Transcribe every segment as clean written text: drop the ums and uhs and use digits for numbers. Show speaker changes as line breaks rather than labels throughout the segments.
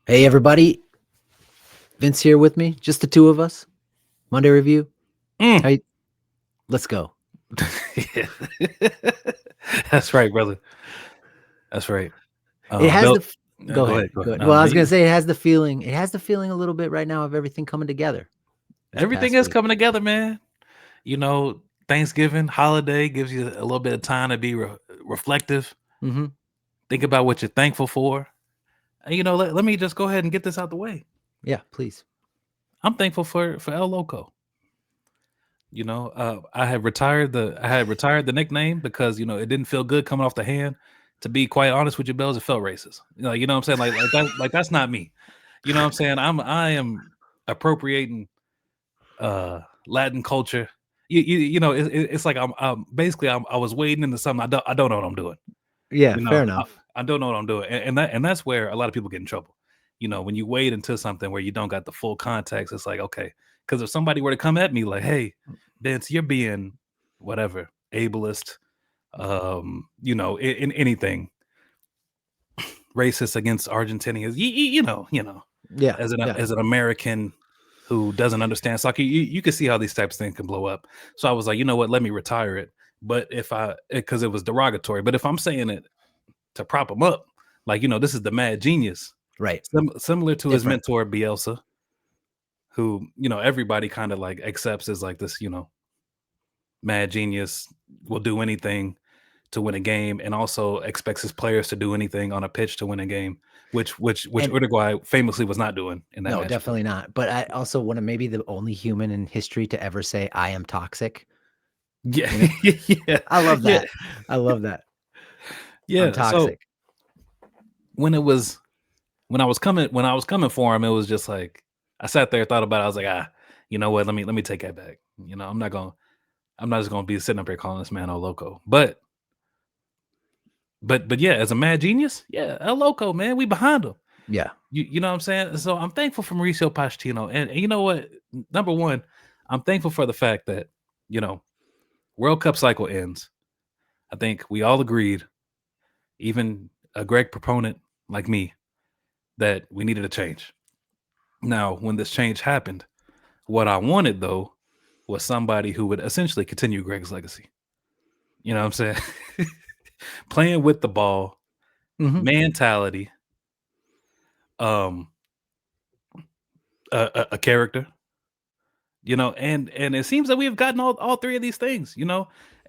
Hey, everybody. Vince here with me. Just the two of us. Monday review.
Mm.
Hey, let's go.
Yeah. That's right, brother. That's right.
It has
Bill,
the. Go
go
ahead.
ahead. Go
Go
ahead.
ahead.
No,
Well, I
no,
was gonna
you.
say it has the feeling. It has the feeling a little bit right now of everything coming together this
Everything
past
is
week.
coming together, man. You know, Thanksgiving holiday gives you a little bit of time to be reflective.
Mm-hmm.
Think about what you're thankful for. And, let me just go ahead and get this out the way.
Yeah, please.
I'm thankful for El Loco. I had retired the nickname because it didn't feel good coming off the hand. To be quite honest with you, Bells, it felt racist. You know what I'm saying? Like that, like that's not me. You know what I'm saying? I am appropriating Latin culture. It's like I'm basically I was wading into something I don't know what I'm doing.
Yeah,
You
fair
know,
enough.
I don't know what I'm doing, and that's where a lot of people get in trouble. When you wade into something where you don't got the full context, it's like okay, because if somebody were to come at me like, "Hey, Vince, you're being whatever ableist," in anything racist against Argentinians,
Yeah, yeah.
as an American who doesn't understand soccer, you can see how these types of things can blow up. So I was like, you know what, let me retire it. But because it was derogatory, but if I'm saying it to prop him up. Like, this is the mad genius,
Right.
similar to his
Different.
mentor Bielsa, who everybody kind of like accepts as like this, mad genius, will do anything to win a game, and also expects his players to do anything on a pitch to win a game, which
And
Uruguay famously was not doing in that
no,
match.
definitely not. But I also want to maybe the only human in history to ever say I am toxic.
Yeah,
You know,
yeah,
I love
yeah,
that. I love that. I'm
yeah. So
toxic.
when it was when I was coming for him, it was just like I sat there, thought about it. I was like, you know what? Let me take that back. I'm not just gonna be sitting up here calling this man a loco. But yeah, as a mad genius, yeah, El Loco, man, we behind him.
Yeah.
You know what I'm saying? So I'm thankful for Mauricio Pochettino. And you know what? Number one, I'm thankful for the fact that, you know, World Cup cycle ends. I think we all agreed, even a Greg proponent like me, that we needed a change. Now, when this change happened, what I wanted though was somebody who would essentially continue Greg's legacy. You know what I'm saying? Playing with the ball,
Mm-hmm.
mentality, um, a character, and it seems that we have gotten all three of these things,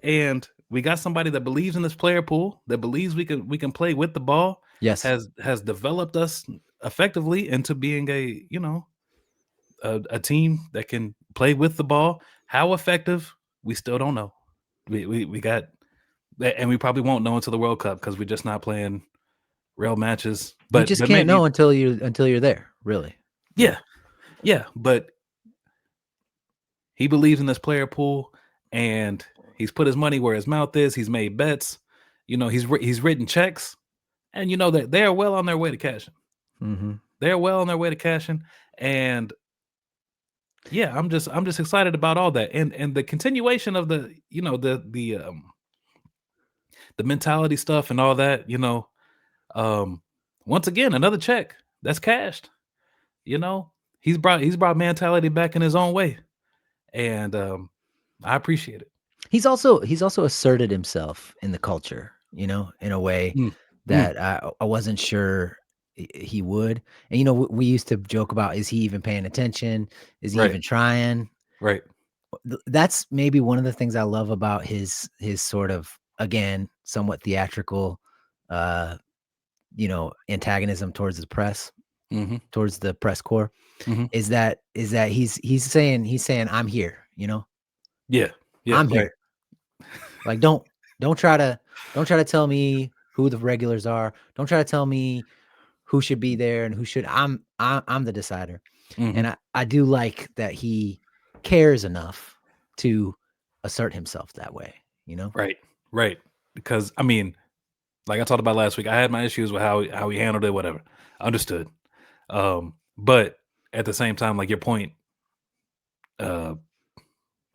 and we got somebody that believes in this player pool, that believes we can play with the ball,
Yes.
has developed us effectively into being a team that can play with the ball. How effective, we still don't know. We got, and we probably won't know until the World Cup because we're just not playing real matches.
You
But
just
but
can't
maybe
know until you're there, really.
yeah,
Yeah.
yeah. But he believes in this player pool, and he's put his money where his mouth is. He's made bets. He's written checks, and you know that they are well on their way to cashing.
Mhm.
They're well on their way to cashing, and yeah, I'm just excited about all that, and the continuation of the mentality stuff and all that. Um, Once again, another check that's cashed. You know, he's brought mentality back in his own way, and I appreciate it.
He's also asserted himself in the culture, in a way
Mm, mm,
that I wasn't sure he would. And we used to joke about, is he even paying attention? Is he
right,
even trying?
right.
That's maybe one of the things I love about his sort of, again, somewhat theatrical uh antagonism towards the press,
Mhm,
towards the press corps,
mhm.
is that he's saying I'm here,
Yeah, yeah,
I'm
right.
here. Like, don't try to tell me who the regulars are. Don't try to tell me who should be there and who should. I'm the decider.
Mhm.
And I do like that he cares enough to assert himself that way, you know?
Right, right. Because I mean, like I talked about last week, I had my issues with how he handled it, whatever. Understood. But at the same time, like your point, uh,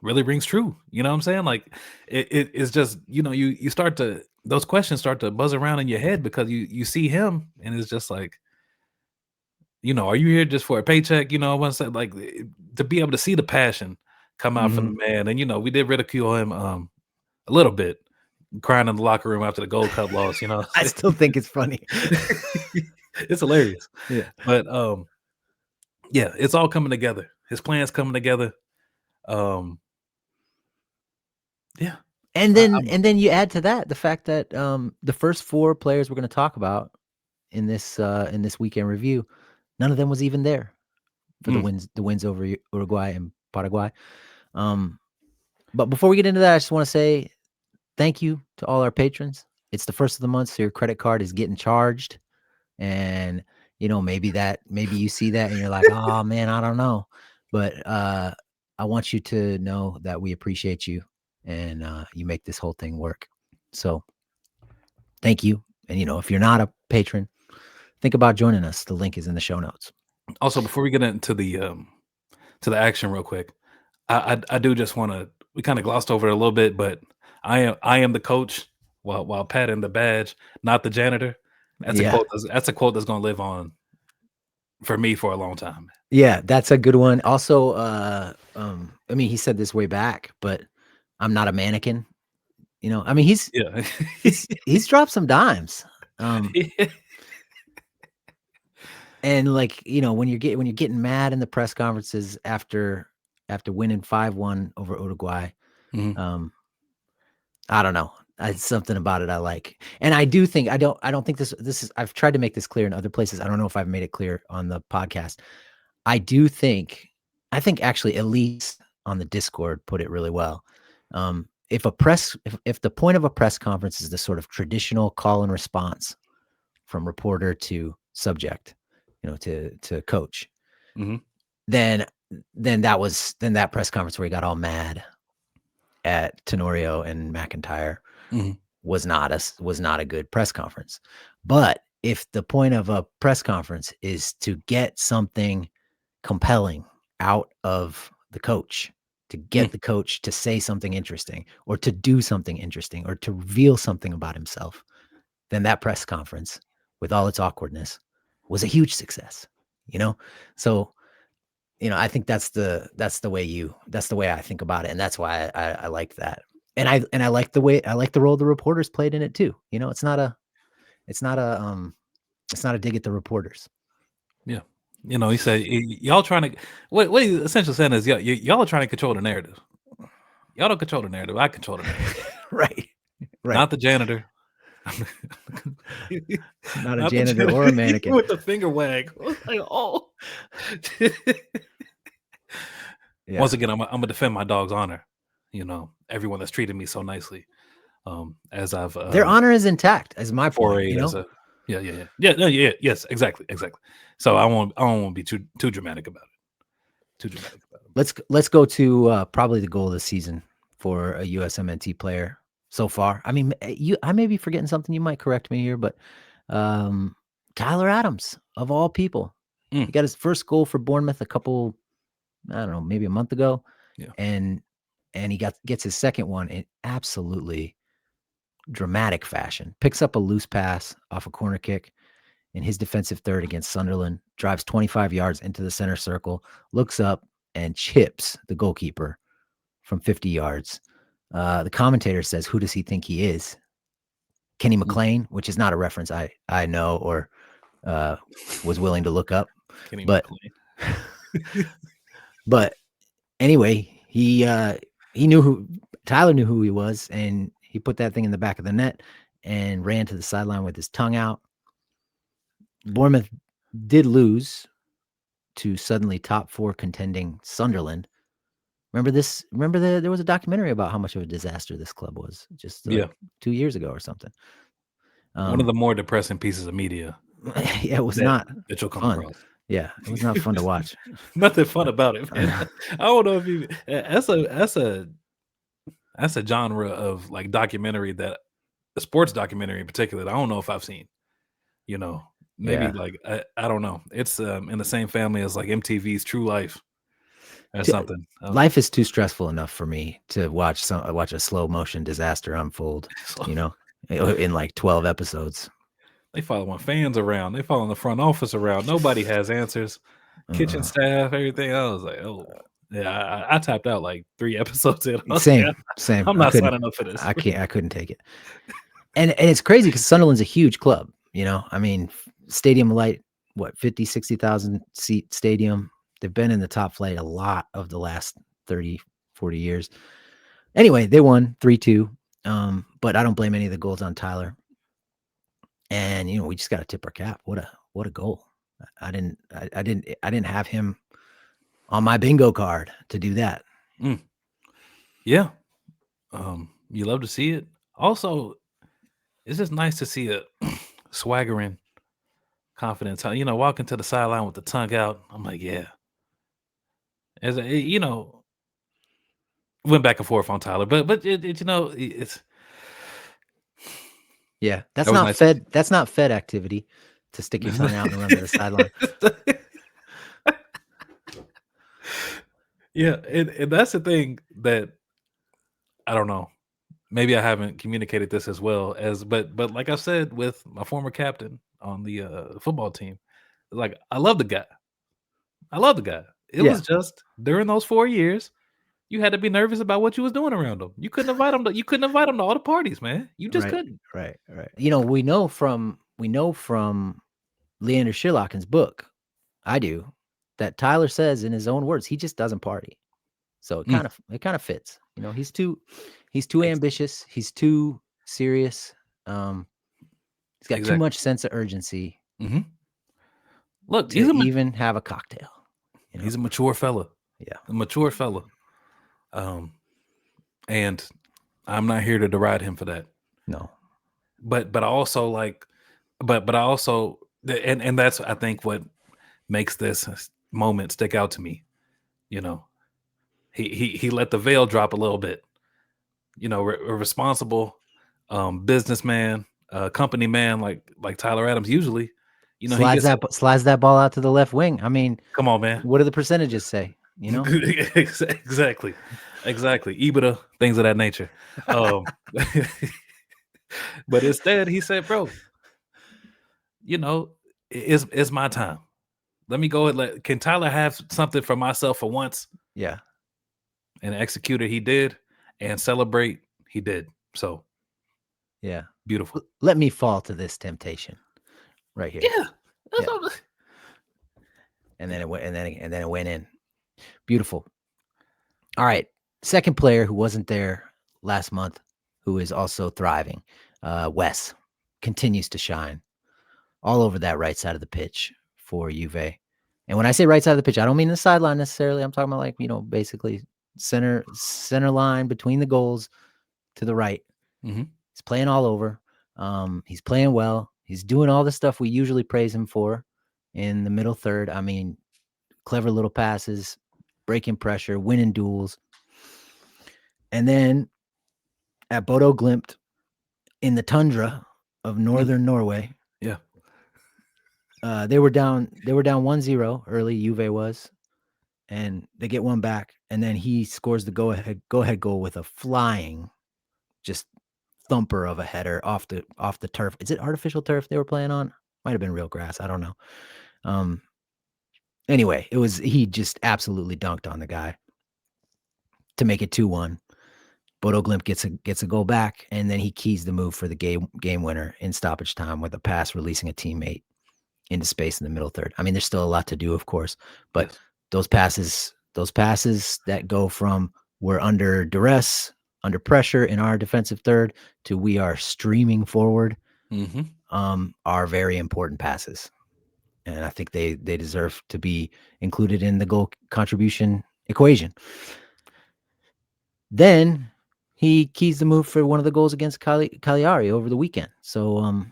really rings true. You know what I'm saying? Like it's just, you start to those questions start to buzz around in your head because you see him and it's just like, are you here just for a paycheck? I want to say, like, to be able to see the passion come out from
Mhm.
the man. And we did ridicule him a little bit, crying in the locker room after the Gold Cup loss.
I still think it's funny.
It's hilarious.
Yeah.
But yeah, it's all coming together. His plan's coming together. Um, yeah,
And
I,
then
I'm,
and then you add to that the fact that, the first 4 players we're gonna talk about in this weekend review, none of them was even there for
mm,
the wins over Uruguay and Paraguay. Um, but before we get into that, I just wanna say thank you to all our patrons. It's the first of the month, so your credit card is getting charged, and, maybe you see that and you're like, "Oh, man, I don't know." But, I want you to know that we appreciate you and, you make this whole thing work. So, thank you, and, if you're not a patron, think about joining us. The link is in the show notes.
Also, before we get into the action real quick, I do just want to. We kind of glossed over it a little bit, but I am the coach while patting the badge, not the janitor. That's a
Yeah.
quote. That's a quote that's gonna live on for me for a long time.
Yeah, that's a good one. Also, I mean, he said this way back, but I'm not a mannequin, I mean,
Yeah.
he's dropped some dimes. Um, and like, when you're getting mad in the press conferences after winning 5-1 over Uruguay,
Mhm,
um, I don't know. It's something about it I like. And I do think I don't think this is I've tried to make this clear in other places. I don't know if I've made it clear on the podcast. I do think I think actually at least on the Discord put it really well. If the point of a press conference is the sort of traditional call and response from reporter to subject, to coach,
mhm,
then then that press conference where he got all mad at Tenorio and McIntyre
mhm,
was not a good press conference. But if the point of a press conference is to get something compelling out of the coach, to
mm,
get the coach to say something interesting or to do something interesting or to reveal something about himself, then that press conference, with all its awkwardness, was a huge success, you know? So, I think that's the way I think about it, and that's why I like that. And I like I like the role the reporters played in it too. It's not a it's not a dig at the reporters.
yeah. He said, Y'all trying to." What he essentially saying is, y'all are trying to control the narrative. Y'all don't control the narrative. I control the narrative,
Right. Right.
not the janitor.
Not a
Not the
janitor
janitor
or a mannequin.
with the finger wag. I was like, oh. Once
Yeah.
again, I'm gonna defend my dog's honor. Everyone that's treated me so nicely, as I've
Their honor is intact, is my point,
forayed as a yeah, yeah, yeah, yeah, no, yeah, yes, exactly, exactly. So I don't want to be too dramatic about it. Too dramatic about it.
Let's go to, probably the goal of the season for a USMNT player so far. I mean, I may be forgetting something, you might correct me here, but, um, Tyler Adams, of all people. He
Mm,
got his first goal for Bournemouth a couple I don't know, maybe a month ago,
yeah.
and he gets his second one in absolutely dramatic fashion. Picks up a loose pass off a corner kick in his defensive third against Sunderland, drives 25 yards into the center circle, looks up and chips the goalkeeper from 50 yards. The commentator says, "Who does he think he is?" Kenny
Mm.
McLean, which is not a reference I know or uh, was willing to look up,
Kenny
but
McLean.
but anyway, he knew who Tyler knew who he was, and he put that thing in the back of the net and ran to the sideline with his tongue out. Bournemouth did lose to suddenly top 4 contending Sunderland. Remember this? Remember there was a documentary about how much of a disaster this club was just like
Yeah,
2 years ago or something.
one of
Um,
the more depressing pieces of media
yeah, it was
that
not
you'll come
fun.
across.
Yeah, it was not fun to watch.
Nothing fun about it, man. I don't know if you. That's a genre of like documentary that a sports documentary in particular. That I don't know if I've seen. You know, maybe
Yeah.
like I don't know. It's in the same family as like MTV's True Life or
T
something.
Life is too stressful enough for me to watch a slow motion disaster unfold,
So
you know, in like 12 episodes.
They following fans around. They following the front office around. Nobody has answers. Kitchen staff, everything. I was like, oh, yeah. I tapped out like 3 episodes in. I was like,
Same.
I'm not signing up for this.
I couldn't take it. And it's crazy because Sunderland's a huge club. You know, I mean, stadium light, what 50, 60,000 seat stadium. They've been in the top flight a lot of the last 30, 40 years. Anyway, they won 3-2. But I don't blame any of the goals on Tyler. And you know, we just got to tip our cap. What a goal! I didn't have him on my bingo card to do that.
Yeah, you love to see it. Also, it's just nice to see a swaggering, confident, you know, walking to the sideline with the tongue out. I'm like, yeah. As a, you know, went back and forth on Tyler, but you know, it's
Yeah, that's
that was
not
nice.
Fed. That's not Fed activity to stick your tongue out and run to the sideline.
Yeah, and that's the thing that I don't know. Maybe I haven't communicated this as well as, but like I said with my former captain on the football team, like I love the guy. I love the guy. It
Yeah.
was just during those 4 years, you had to be nervous about what you was doing around him. You couldn't invite him. You couldn't invite him to all the parties, man. You just couldn't.
Right. You know, we know from Leander Sherlocken's book, I do, that Tyler says in his own words, he just doesn't party. So it kind of fits. You know, he's too ambitious. He's too serious. He's got too much sense of urgency
Look,
to even have a cocktail. You know?
He's a mature fella.
Yeah,
a mature fella. And I'm not here to deride him for that.
No,
but I also like, but I also, and that's I think what makes this moment stick out to me. You know, he let the veil drop a little bit. You know, a responsible businessman, company man like Tyler Adams usually. You know,
slides that ball out to the left wing. I mean,
come on, man.
What do the percentages say? You know,
exactly. EBITDA, things of that nature. But instead, he said, "Bro, you know, it's my time. Let me go and can Tyler have something for myself for once?"
Yeah.
And execute it, he did, and celebrate, he did. So,
yeah,
beautiful.
Let me fall to this temptation, right here.
Yeah.
And then it went, and then it went in. Beautiful. All right, second player who wasn't there last month, who is also thriving, Wes, continues to shine all over that right side of the pitch for Juve. And when I say right side of the pitch, I don't mean the sideline necessarily. I'm talking about, like, you know, basically center line between the goals to the right. He's playing all over. He's playing well. He's doing all the stuff we usually praise him for in the middle third. I mean, clever little passes, breaking pressure, winning duels. And then at Bodo Glimt in the tundra of northern Norway.
Yeah.
They were down 1-0 early, Juve was, and they get one back, and then he scores the go ahead goal with a flying, just thumper of a header off the turf. Is it artificial turf they were playing on? Might have been real grass. I don't know. Anyway, he just absolutely dunked on the guy to make it 2-1. Bodo Glimt gets a goal back, and then he keys the move for the game winner in stoppage time with a pass releasing a teammate into space in the middle third. I mean, there's still a lot to do, of course, but those passes that go from we're under duress, under pressure in our defensive third to we are streaming forward, are very important passes. And I think they deserve to be included in the goal contribution equation. Then he keys the move for one of the goals against Cagliari over the weekend. So,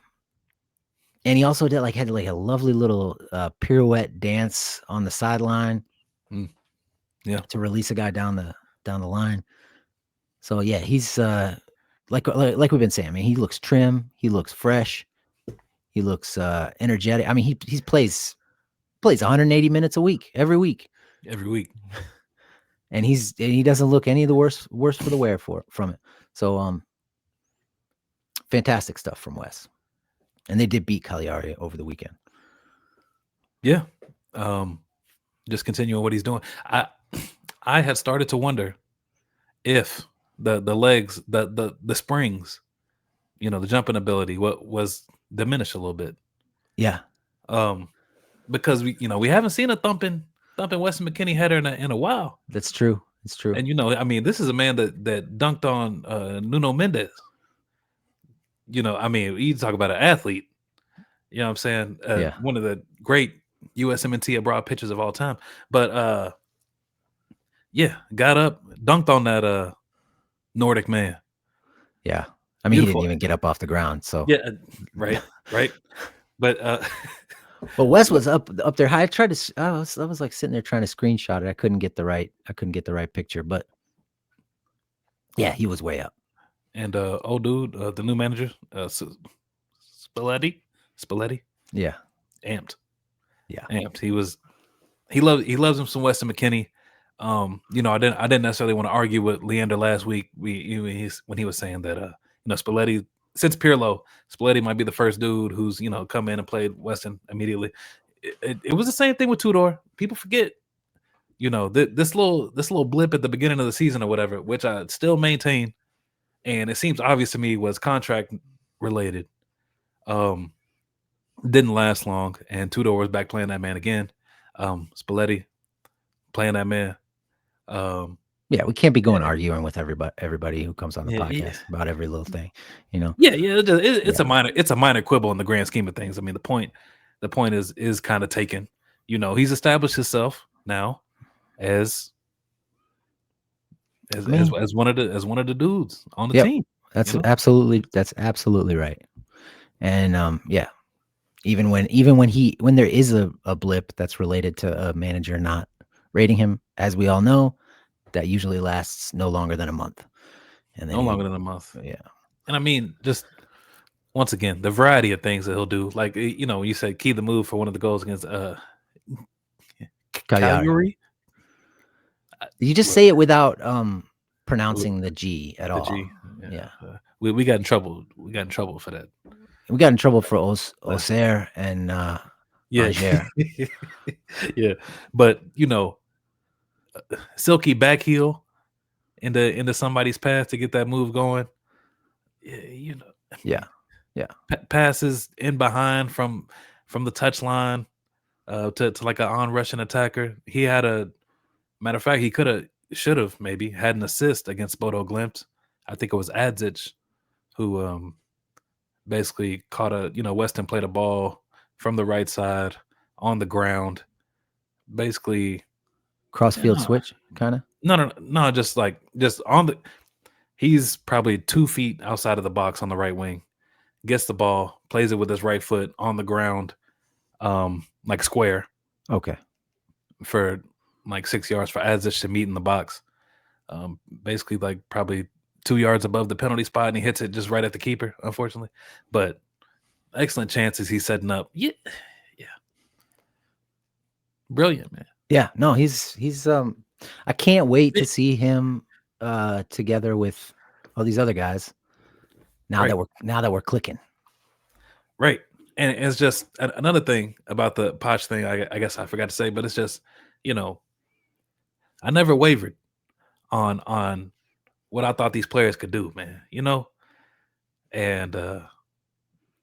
and he also had a lovely little pirouette dance on the sideline, to release a guy down the line. So yeah, he's like we've been saying. I mean, he looks trim, he looks fresh, he looks energetic. I mean, he plays 180 minutes a week, every week, and he doesn't look any of the worse for the wear from it. So fantastic stuff from Wes. And they did beat Cagliari over the weekend.
Yeah. Just continuing what he's doing. I had started to wonder if the legs, the springs, the jumping ability, what was diminished a little bit.
Yeah,
Because we haven't seen a thumping Weston McKennie header in a while.
that's true. It's true.
And I mean, this is a man that dunked on Nuno Mendes. I mean, you talk about an athlete. You know what I'm saying?
Yeah.
One of the great USMNT abroad pitchers of all time. But yeah, got up, dunked on that Nordic man.
Yeah. I mean, he didn't even get up off the ground. So
Yeah, right. But
but Wes was up there high. I tried to. I was like sitting there trying to screenshot it. I couldn't get the right picture. But yeah, he was way up.
And old dude, the new manager, Spalletti.
Yeah,
amped.
Yeah,
amped. He loves him some Weston McKennie. I didn't necessarily want to argue with Leander last week. When he was saying that Spalletti, since Pirlo, Spalletti might be the first dude who's come in and played Weston immediately. It was the same thing with Tudor. People forget, this little blip at the beginning of the season or whatever, which I still maintain, and it seems obvious to me was contract related. Didn't last long, and Tudor was back playing that man again. Spalletti playing that man.
Yeah, we can't be going arguing with everybody who comes on the podcast about every little thing,
Yeah, it's a minor quibble in the grand scheme of things. I mean, the point is kind of taken. He's established himself now as one of the dudes on the team.
That's absolutely right. And even when there is a blip that's related to a manager not rating him, as we all know, that usually lasts no longer than a month. And then
longer than a month.
Yeah.
And I mean, just once again, the variety of things that he'll do. Like, you said key the move for one of the goals against Cagliari.
Did you just say it without pronouncing the G at all?
The G. Yeah. We got in trouble. We got in trouble for that.
We got in trouble for Auxerre and
yeah. Yeah. But silky back heel into somebody's path to get that move going.
Yeah.
Passes in behind from the touch line to like an on-rushing attacker. He had matter of fact, he should have maybe had an assist against Bodo Glimt. I think it was Adzic who basically caught Weston played a ball from the right side on the ground, basically
crossfield switch kind of.
No, just on the. He's probably 2 feet outside of the box on the right wing. Gets the ball, plays it with his right foot on the ground, like square.
Okay.
For like 6 yards for Adzic to meet in the box. Basically like probably 2 yards above the penalty spot, and he hits it just right at the keeper, unfortunately. But excellent chances he's setting up. Yeah. Brilliant, man.
Yeah, no, he's I can't wait to see him together with all these other guys. Now that we're clicking.
Right. And it's just another thing about the Poch thing, I guess I forgot to say, but it's just, I never wavered on what I thought these players could do, man. And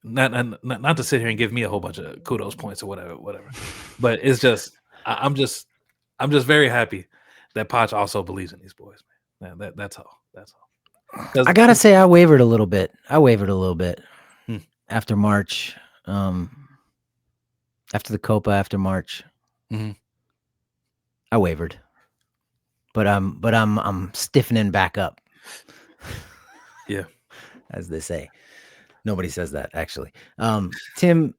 not to sit here and give me a whole bunch of kudos points or whatever. But it's just I'm just very happy that Poch also believes in these boys, man. That's all.
I gotta say, I wavered a little bit. After March, after the Copa, after March.
Mm-hmm.
I wavered, but I'm stiffening back up.
Yeah,
as they say. Nobody says that actually. Tim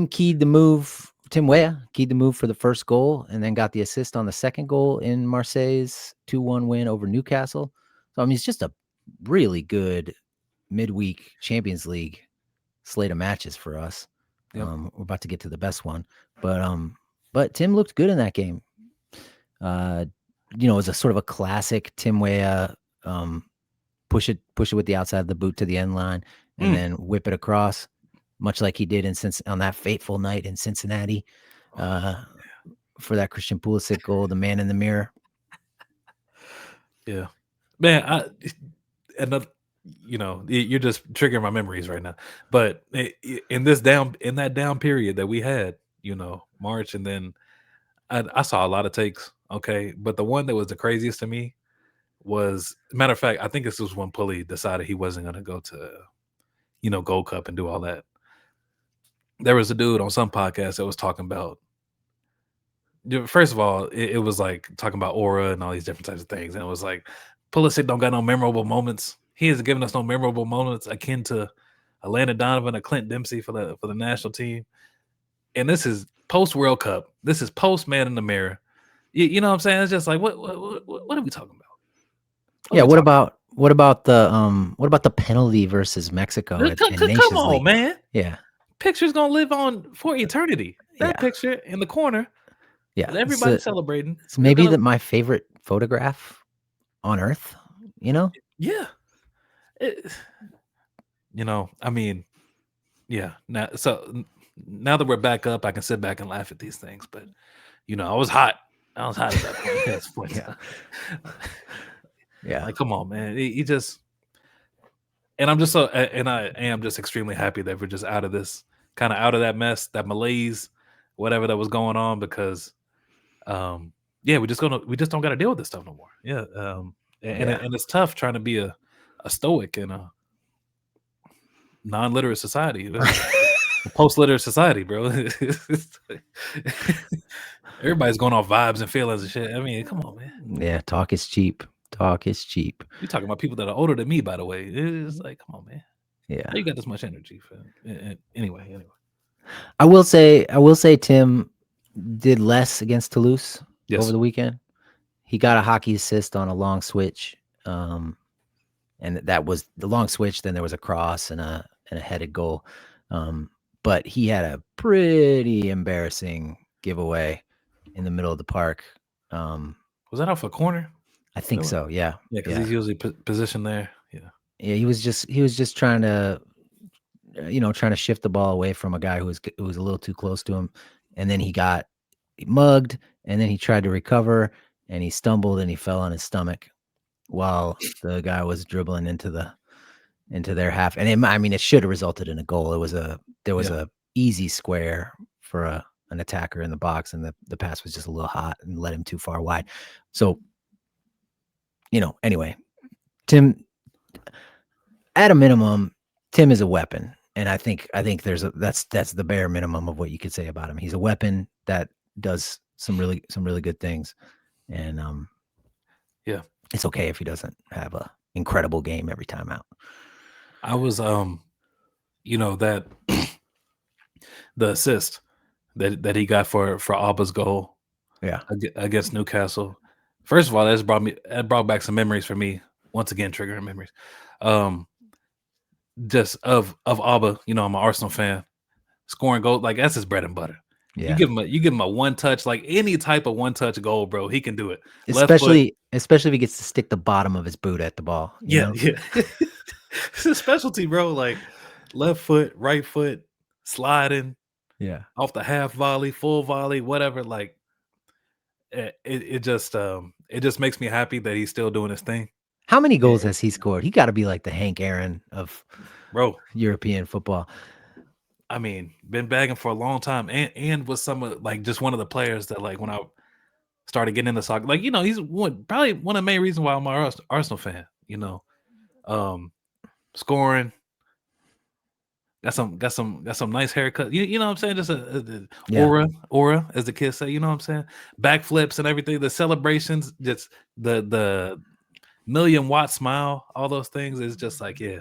keyed the move. Tim Weah keyed the move for the first goal, and then got the assist on the second goal in Marseille's 2-1 win over Newcastle. So I mean, it's just a really good midweek Champions League slate of matches for us.
Yep.
We're about to get to the best one, but Tim looked good in that game. It was a sort of a classic Tim Weah, push it with the outside of the boot to the end line, and then whip it across. much like he did on that fateful night in Cincinnati for that Christian Pulisic goal, the man in the mirror.
Yeah, man. Another, you're just triggering my memories right now. But in that down period that we had, March, and then I saw a lot of takes. Okay, but the one that was the craziest to me was, matter of fact, I think this was when Pulley decided he wasn't going to go to, Gold Cup and do all that. There was a dude on some podcast that was talking about. First of all, it was like talking about aura and all these different types of things, and it was like Pulisic don't got no memorable moments. He hasn't given us no memorable moments akin to a Landon Donovan, a Clint Dempsey for the national team. And this is post World Cup. This is post Man in the Mirror. You know what I'm saying? It's just like what are we talking about?
What about the penalty versus Mexico in
Come
Nations
on,
League?
man.
Yeah,
picture's gonna live on for eternity. That picture in the corner.
Yeah,
everybody's celebrating.
It's maybe my favorite photograph on earth.
Yeah. I mean, yeah. Now that we're back up, I can sit back and laugh at these things. But I was hot. I was hot at that point.
Yeah.
Like, come on, man. He just, and I'm just and I am just extremely happy that we're just out of this, kind of out of that mess, that malaise, whatever that was going on, because we just don't got to deal with this stuff no more. Yeah. And it's tough trying to be a stoic in a non-literate society, a post-literate society, bro. Everybody's going off vibes and feelings and shit. I mean, come on, man.
Yeah, talk is cheap. Talk is cheap.
You're talking about people that are older than me, by the way. It's like, come on, man.
Yeah.
How you got this much energy? Anyway.
I will say Tim did less against Toulouse over the weekend. He got a hockey assist on a long switch. And that was the long switch. Then there was a cross and a headed goal. But he had a pretty embarrassing giveaway in the middle of the park.
Was that off a corner?
I think so. Yeah.
Yeah, because he's usually positioned there. Yeah.
Yeah, he was just trying to, trying to shift the ball away from a guy who was a little too close to him, and then he got mugged, and then he tried to recover, and he stumbled and he fell on his stomach while the guy was dribbling into their half. And it should have resulted in a goal. There was a easy square for an attacker in the box, and the pass was just a little hot and led him too far wide. So, anyway, Tim, at a minimum, Tim is a weapon. And I think that's the bare minimum of what you could say about him. He's a weapon that does some really good things. And it's okay if he doesn't have a incredible game every time out.
I was that the assist that he got for Alba's goal against Newcastle. First of all, that brought back some memories for me. Once again, triggering memories. Just of Alba, I'm an Arsenal fan. Scoring goals, like, that's his bread and butter. Yeah. You give him a one touch, like any type of one touch goal, bro. He can do it.
Especially if he gets to stick the bottom of his boot at the ball.
Yeah. It's a specialty, bro. Like left foot, right foot, sliding.
Yeah.
Off the half volley, full volley, whatever. Like it just makes me happy that he's still doing his thing.
How many goals has he scored? He got to be like the Hank Aaron of European football.
I mean, been bagging for a long time, and was some of like just one of the players that, like, when I started getting into soccer, like, he's probably one of the main reasons why I'm an Arsenal fan. Scoring, got some nice haircut. You know what I'm saying? Just a aura, as the kids say. You know what I'm saying? Backflips and everything, the celebrations, just the million-watt smile, all those things is just like, yeah.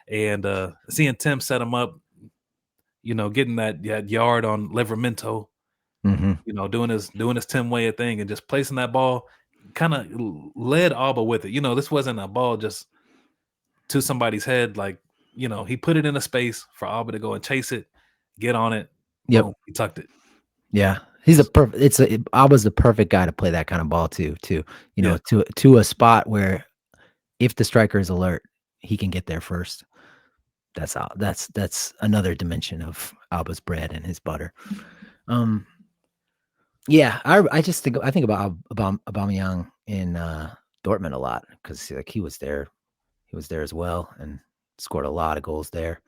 And seeing Tim set him up, getting that yard on Livramento, doing his Tim way of thing and just placing that ball, kind of led Alba with it. This wasn't a ball just to somebody's head. Like, he put it in a space for Alba to go and chase it, get on it.
Yep.
Boom, he tucked it.
Yeah. He's Alba's the perfect guy to play that kind of ball to a spot where if the striker is alert, he can get there first. That's another dimension of Alba's bread and his butter. Um, yeah, I just think about Aubameyang in Dortmund a lot because like he was there as well and scored a lot of goals there.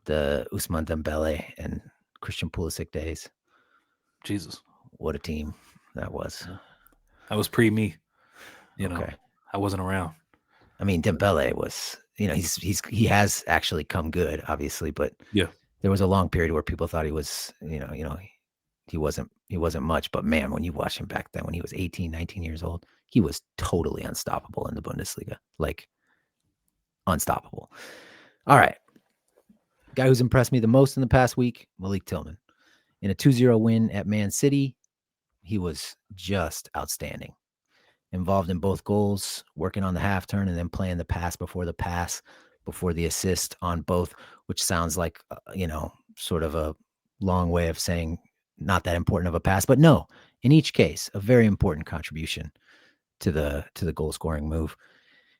The Ousmane Dembele and Christian Pulisic days.
Jesus,
What a team that was.
that was pre me. You know,
Okay.
I wasn't around.
I mean, Dembele was, he has actually come good, obviously, but
Yeah,
there was a long period where people thought he was, he wasn't much. But man, when you watch him back then, when he was 18, 19 years old, he was totally unstoppable in the Bundesliga, like unstoppable. All right, guy who's impressed me the most in the past week, Malik Tillman, in a 2-0 win at Man City. He was just outstanding. Involved in both goals, working on the half turn and then playing the pass, before the assist on both, which sounds like, sort of a long way of saying not that important of a pass. But no, in each case, a very important contribution to the goal scoring move.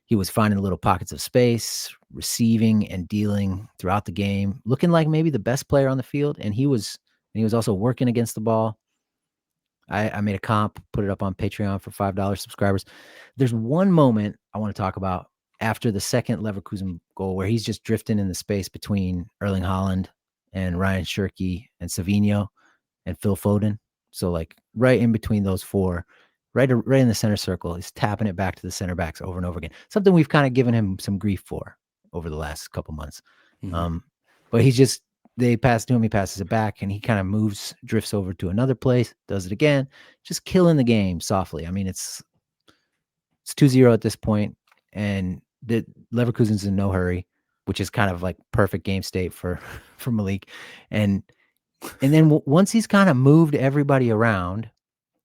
He was finding little pockets of space, receiving and dealing throughout the game, looking like maybe the best player on the field. And he was also working against the ball. I made a comp, put it up on Patreon for $5 subscribers. There's one moment I want to talk about after the second Leverkusen goal where he's just drifting in the space between Erling Haaland and Ryan Shirky and Savinho and Phil Foden. So like right in between those four, right in the center circle, he's tapping it back to the center backs over and over again. Something we've kind of given him some grief for over the last couple months.
mm-hmm.
But they pass to him, he passes it back, and he kind of drifts over to another place, does it again, just killing the game softly. I mean, it's 2-0 at this point, and the Leverkusen's in no hurry, which is kind of like perfect game state for for Malik. And then once he's kind of moved everybody around,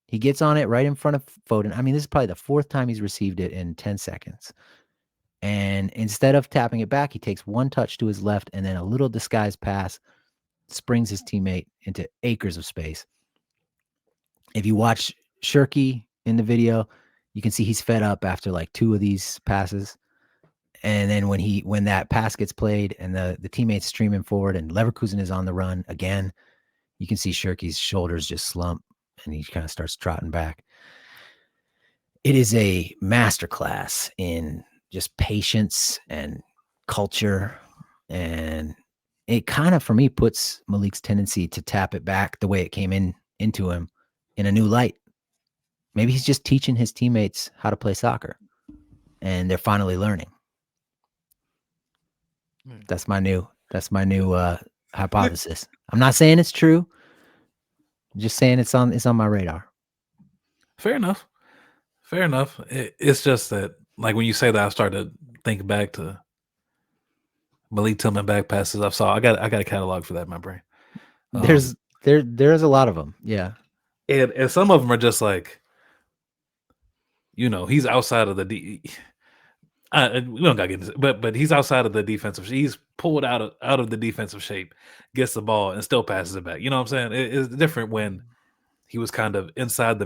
he gets on it right in front of Foden. I mean, this is probably the fourth time he's received it in 10 seconds. And instead of tapping it back, he takes one touch to his left and then a little disguised pass springs his teammate into acres of space. If you watch Shirky in the video, you can see he's fed up after like two of these passes. And then when that pass gets played and the teammates streaming forward and Leverkusen is on the run again, you can see Shirky's shoulders just slump and he kind of starts trotting back. It is a masterclass in just patience and culture. And it kind of, for me, puts Malik's tendency to tap it back the way it came into him in a new light. Maybe he's just teaching his teammates how to play soccer and they're finally learning. That's my new hypothesis. I'm not saying it's true. I'm just saying it's on my radar.
Fair enough. It's just that, like, when you say that, I start to think back to Malik Tillman back passes I saw. I got a catalog for that in my brain.
There's a lot of them. Yeah.
And some of them are just like, he's outside of the we don't gotta get into it, but he's outside of the defensive. He's pulled out of the defensive shape, gets the ball and still passes it back. You know what I'm saying? It's different when he was kind of inside the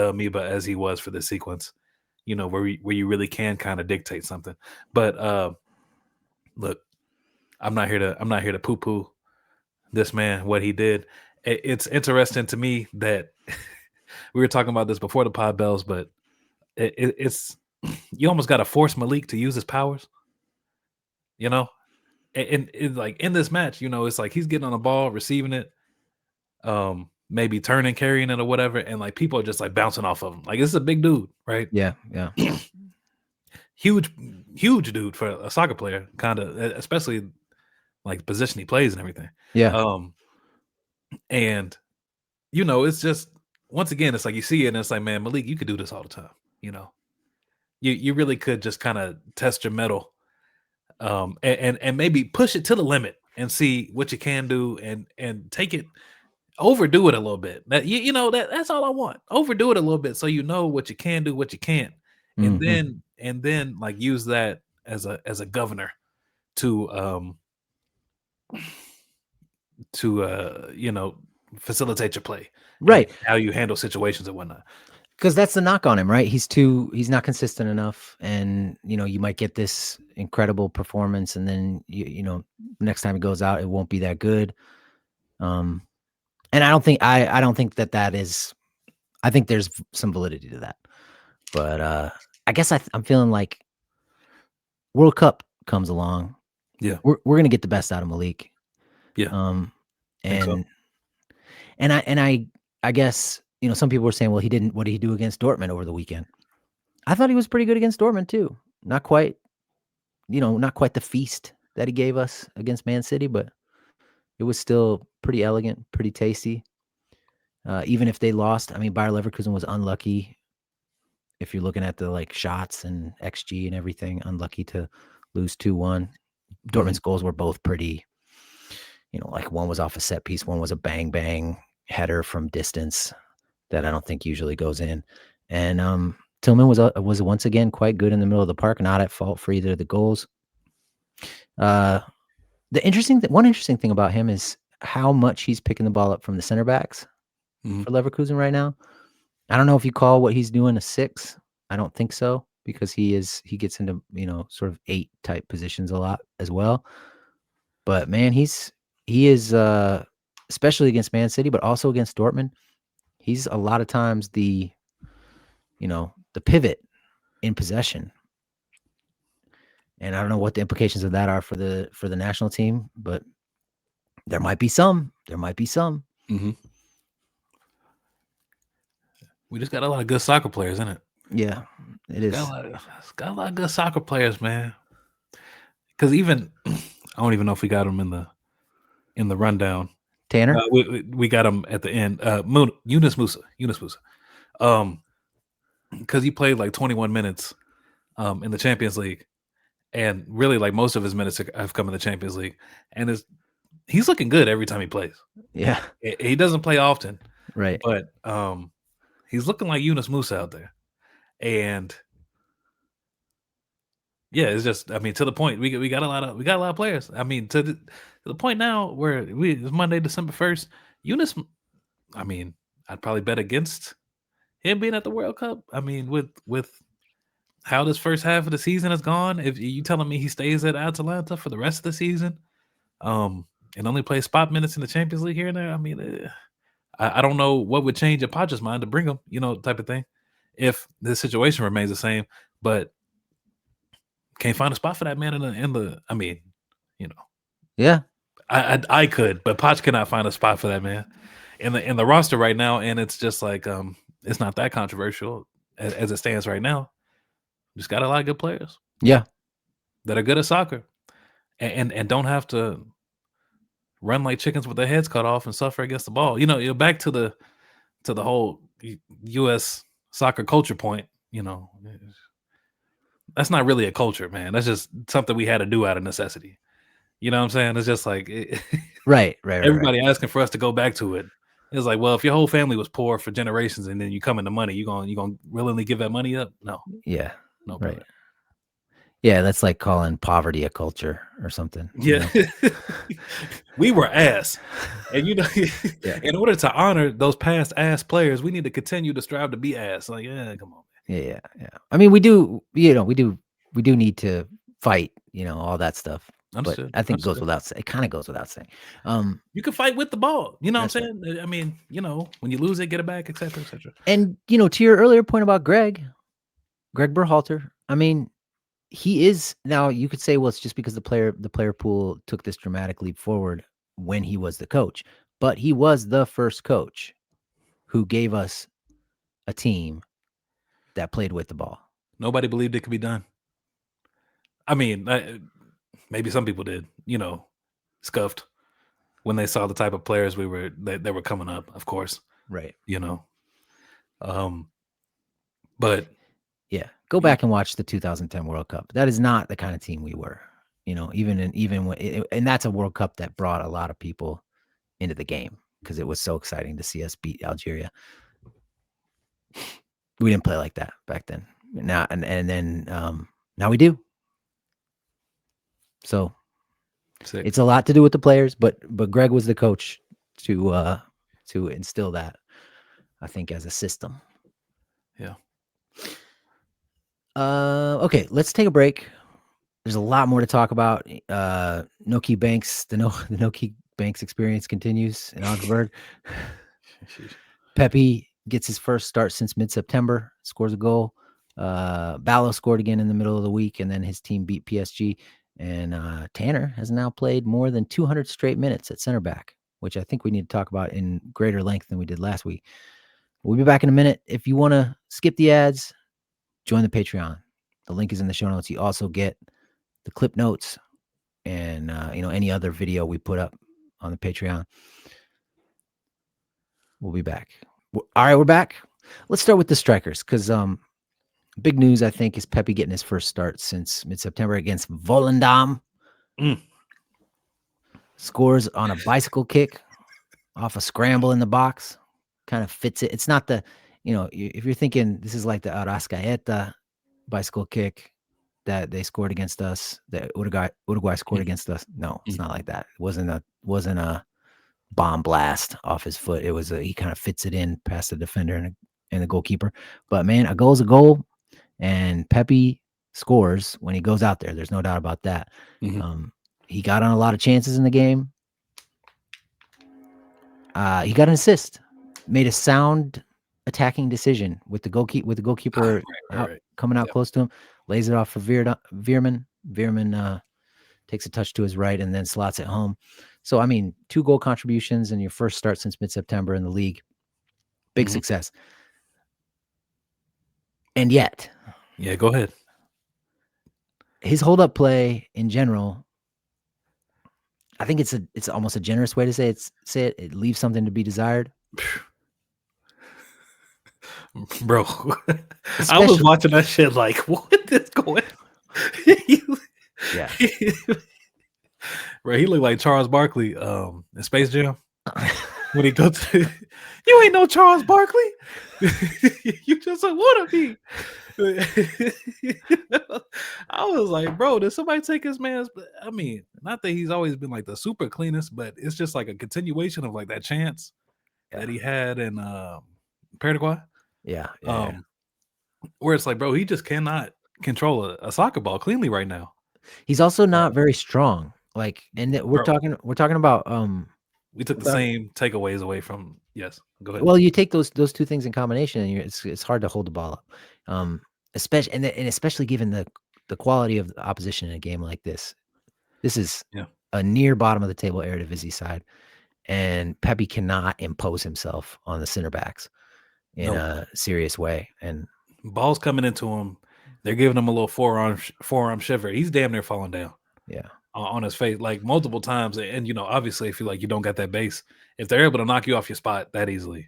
amoeba as he was for this sequence. Where you really can kind of dictate something. But look, I'm not here to poo poo this man, what he did. It's interesting to me that we were talking about this before the pod bells, but it's you almost got to force Malik to use his powers, and like in this match, it's like he's getting on the ball, receiving it, maybe turning, carrying it or whatever, and like people are just like bouncing off of him. Like, this is a big dude, right?
Yeah.
huge dude for a soccer player, kind of, especially like the position he plays and everything.
Yeah.
And it's just, once again, it's like you see it and it's like, man, Malik, you could do this all the time. You really could just kind of test your mettle, and maybe push it to the limit and see what you can do, and take it, overdo it a little bit. That's all I want. Overdo it a little bit so you know what you can do, what you can't, and then like use that as a governor to facilitate your play,
Right.
and how you handle situations and whatnot.
Because that's the knock on him, right? He's not consistent enough, and you might get this incredible performance, and then next time he goes out, it won't be that good. Um, and I don't think that is. I think there's some validity to that, but I guess I'm feeling like World Cup comes along,
Yeah,
we're gonna get the best out of Malik.
yeah,
Um,
think so.
and I guess some people were saying, well, he didn't. What did he do against Dortmund over the weekend? I thought he was pretty good against Dortmund too. Not quite, not quite the feast that he gave us against Man City, but it was still pretty elegant, pretty tasty. Even if they lost, I mean, Bayer Leverkusen was unlucky. If you're looking at the shots and XG and everything, unlucky to lose 2-1.
Mhm.
Dortmund's goals were both pretty, one was off a set piece, one was a bang bang header from distance that I don't think usually goes in. And Tillman was once again quite good in the middle of the park, not at fault for either of the goals. Uh, one interesting thing about him is how much he's picking the ball up from the center backs
Mhm.
for Leverkusen right now. I don't know if you call what he's doing a 6. I don't think so, because he gets into, sort of 8 type positions a lot as well. But man, he is especially against Man City, but also against Dortmund. He's a lot of times the pivot in possession. And I don't know what the implications of that are for the national team, but there might be some. There might be some.
Mhm. We just got a lot of good soccer players, isn't it?
Yeah, it
Got a
is.
lot of, got a lot of good soccer players, man. Because even I don't even know if we got them in the rundown.
Tanner?
We got him at the end. Yunus Musa. Because he played like 21 minutes in the Champions League, and really like most of his minutes have come in the Champions League, and he's looking good every time he plays.
Yeah,
He doesn't play often,
right.
but he's looking like Yunus Musa out there, and yeah, it's just to the point we got a lot of players. I mean to the point now where it's Monday, December 1st. Yunus, I mean, I'd probably bet against him being at the World Cup. I mean, with how this first half of the season has gone, if you telling me he stays at Atalanta for the rest of the season, um, and only plays spot minutes in the Champions League here and there, I mean, I don't know what would change a Poch's mind to bring him, type of thing, if the situation remains the same. But can't find a spot for that man in the. I mean, you know,
Yeah,
I could, but Poch cannot find a spot for that man in the roster right now, and it's just like it's not that controversial as it stands right now. Just got a lot of good players
yeah,
that are good at soccer and don't have to run like chickens with their heads cut off and suffer against the ball. You're back to the whole U.S. soccer culture point. That's not really a culture, man. That's just something we had to do out of necessity. You know what I'm saying? It's just like
right, right, right, right.
everybody asking for us to go back to it. It's like, well, if your whole family was poor for generations and then you come into money, you gonna willingly give that money up? No,
Yeah,
no,
right.
brother.
Yeah, that's like calling poverty a culture or something.
Yeah, we were ass, and
Yeah,
in order to honor those past ass players, we need to continue to strive to be ass. Like, yeah, come on,
yeah, yeah, yeah. I mean, we do need to fight, all that stuff.
man.
But
Understood,
I think
understood.
it kind of goes without saying. Um,
You can fight with the ball. You know what
that's
I'm
right.
saying? I mean, when you lose it, get it back, etc., etc.
And to your earlier point about Greg Berhalter, I mean, he is now. You could say, well, it's just because the player pool took this dramatic leap forward when he was the coach, but he was the first coach who gave us a team that played with the ball.
Nobody believed it could be done. I mean, maybe some people did. Scuffed when they saw the type of players that were coming up. Of course,
Right.
you know. Um, but
Yeah. Go
yeah,
back and watch the 2010 World Cup. That is not the kind of team we were. Even when and that's a World Cup that brought a lot of people into the game because it was so exciting to see us beat Algeria. We didn't play like that back then. Now and then now we do. So
sick.
it's a lot to do with the players, but Greg was the coach to instill that, I think, as a system.
Yeah.
Okay, let's take a break. There's a lot more to talk about. No key banks. The no key banks experience continues in Augsburg. Pepi gets his first start since mid-September. Scores a goal. Ballo scored again in the middle of the week, and then his team beat PSG. And Tanner has now played more than 200 straight minutes at center back, which I think we need to talk about in greater length than we did last week. We'll be back in a minute. If you want to skip the ads, join the Patreon. The link is in the show notes. You also get the clip notes and any other video we put up on the Patreon. We'll be back. All right, we're back. Let's start with the strikers because big news, I think, is Pepi getting his first start since mid-September against Volendam. Scores on a bicycle kick off a scramble in the box. Kind of fits it. It's not the, if you're thinking this is like the Arrascaeta bicycle kick that they scored against us, that Uruguay scored against us. No, it's not like that. It wasn't a bomb blast off his foot. It was he kind of fits it in past the defender and the goalkeeper. But man, a goal's a goal, and Pepi scores when he goes out there. There's no doubt about that. He got on a lot of chances in the game. He got an assist, made a sound attacking decision with the goalkeeper coming out close to him, lays it off for Veerman. Veerman takes a touch to his right and then slots it home. So, I mean, 2 goal contributions in your first start since mid-September in the league. Big success. And yet.
Yeah, go ahead.
His hold-up play in general, I think it's almost a generous way to say it. It leaves something to be desired.
Bro, I was watching that shit like, what is going on?
Yeah.
Right, he looked like Charles Barkley in Space Jam. When he goes to, you ain't no Charles Barkley. You just a wannabe. I was like, bro, did somebody take his man's? I mean, not that he's always been like the super cleanest, but it's just like a continuation of like that chance that he had in Paraguay.
Yeah.
Where it's like, bro, he just cannot control a soccer ball cleanly right now.
He's also not very strong. Like, and we're talking about
we took the same takeaways away from. Yes, go ahead.
Well, you take those 2 things in combination, and it's hard to hold the ball up, especially and especially given the quality of the opposition in a game like this. This is a near bottom of the table Eredivisie side, and Pepi cannot impose himself on the center backs in a serious way. And
balls coming into him, they're giving him a little forearm shiver. He's damn near falling down.
Yeah.
On his face, like multiple times. And, obviously, if you like, you don't got that base, if they're able to knock you off your spot that easily,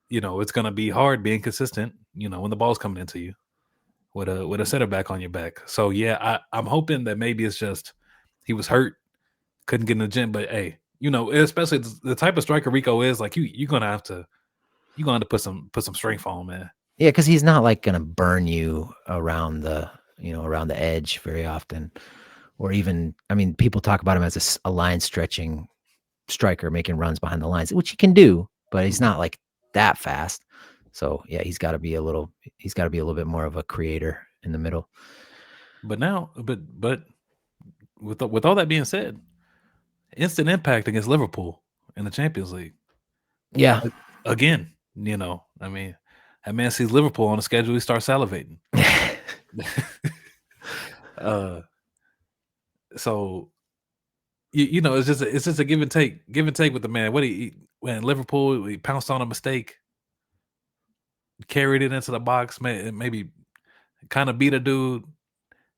it's going to be hard being consistent, when the ball's coming into you with a center back on your back. So, yeah, I'm hoping that maybe it's just he was hurt, couldn't get in the gym. But, hey, especially the type of striker Rico is, like, you're going to have to put some strength on him, man.
Yeah, because he's not, like, going to burn you around the edge very often. Or even, I mean, people talk about him as a line stretching striker, making runs behind the lines, which he can do, but he's not like that fast. So yeah, he's got to be a little bit more of a creator in the middle.
But now, but with all that being said, instant impact against Liverpool in the Champions League.
Yeah.
Again, I mean, that man sees Liverpool on the schedule, he starts salivating. So it's just a give and take with the man. When Liverpool, he pounced on a mistake, carried it into the box, maybe kind of beat a dude,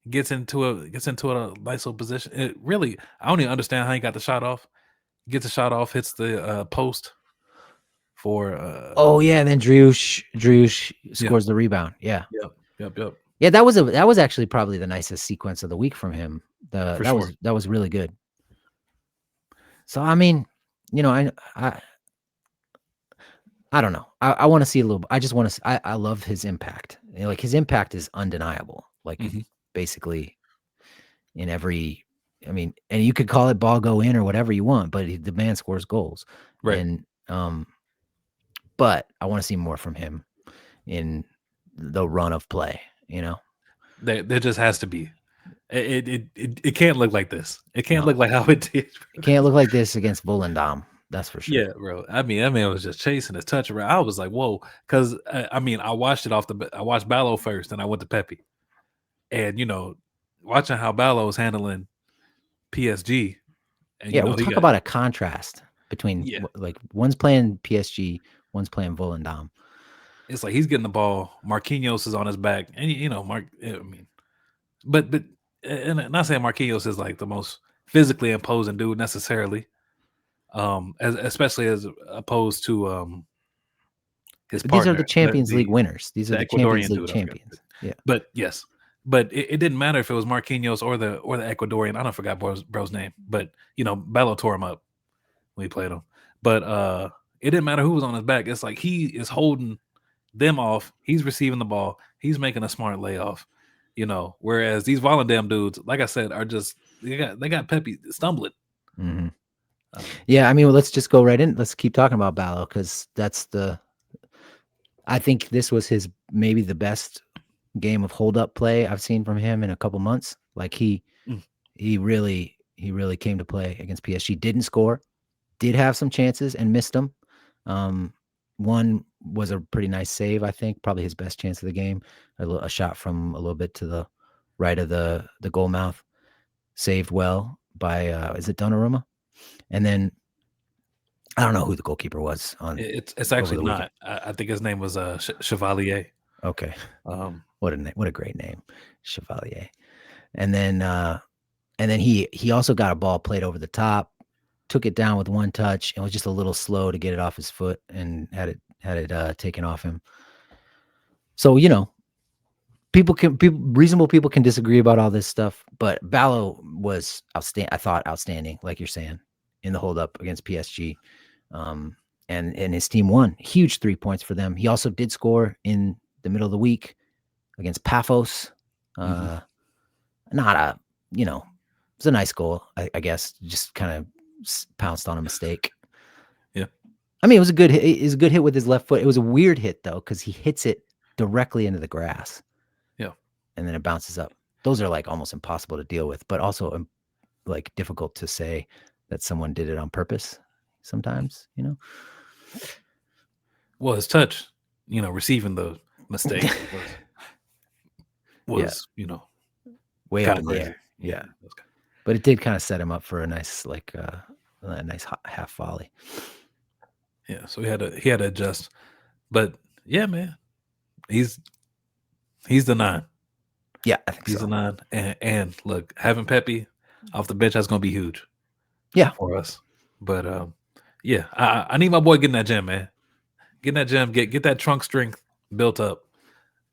gets into a nice little position. It really, I don't even understand how he got the shot off. Gets a shot off, hits the post for.
Oh yeah, and then Driouche scores the rebound. Yeah.
Yep.
Yeah, that was actually probably the nicest sequence of the week from him. That was really good. So I mean, I don't know. I want to see a little. I just want to. I love his impact. Like his impact is undeniable. Like basically, in every. I mean, and you could call it ball go in or whatever you want, but the man scores goals.
Right.
And but I want to see more from him in the run of play. You know,
There just has to be. It can't look like this. It can't
no,
look like how it did.
it can't look like this against Volendam. That's for sure.
Yeah, bro. I mean, that man was just chasing his touch around. I was like, whoa, because I mean, I watched it I watched Ballo first, and I went to Pepi, and watching how Ballo was handling PSG, and
Yeah, we'll
he
talk
got
about a contrast between
yeah.
like one's playing PSG, one's playing Volendam.
It's like he's getting the ball. Marquinhos is on his back, and Mark. I mean, but and I'm not saying Marquinhos is like the most physically imposing dude necessarily, especially as opposed to his
These are
partner,
the Champions League winners. These are
the
the Champions
Ecuadorian
League
dude. I forgot.
champions. Yeah.
But yes, but it didn't matter if it was Marquinhos or the Ecuadorian. I don't forgot bro's name, but Bello tore him up when he played him. But it didn't matter who was on his back. It's like he is holding them off. He's receiving the ball. He's making a smart layoff. Whereas these Volendam dudes, like I said, are just they got Pepi stumbling.
Mm-hmm. Yeah, I mean, let's just go right in. Let's keep talking about Ballo because I think this was his maybe the best game of hold up play I've seen from him in a couple months. Like he really came to play against PSG. Didn't score, did have some chances and missed them. One was a pretty nice save, I think, probably his best chance of the game. A shot from a little bit to the right of the goal mouth, saved well by is it Donnarumma? And then I don't know who the goalkeeper was on.
It's actually not. I think his name was Chevalier.
Okay. What a great name, Chevalier. And then he also got a ball played over the top, took it down with one touch, and was just a little slow to get it off his foot, and had it taken off him. So reasonable people can disagree about all this stuff, but Ballo was outstanding. I thought outstanding, like you're saying, in the hold up against PSG. And his team won. Huge 3 points for them. He also did score in the middle of the week against Paphos. Not a, it's a nice goal, I guess. Just kind of pounced on a mistake.
Yeah.
I mean, it was a good hit. It was a good hit with his left foot. It was a weird hit though, because he hits it directly into the grass.
Yeah.
And then it bounces up. Those are like almost impossible to deal with, but also like difficult to say that someone did it on purpose sometimes,
Well, his touch, receiving the mistake was
way up in the air. Yeah. But it did kind of set him up for a nice, like a nice half volley.
Yeah. So he had to adjust. But yeah, man, he's the 9.
Yeah, I think
he's
so.
the 9. And look, having Pepi off the bench, that's gonna be huge.
Yeah,
for us. But yeah, I need my boy getting that gym, man. Get in that gym, get that trunk strength built up.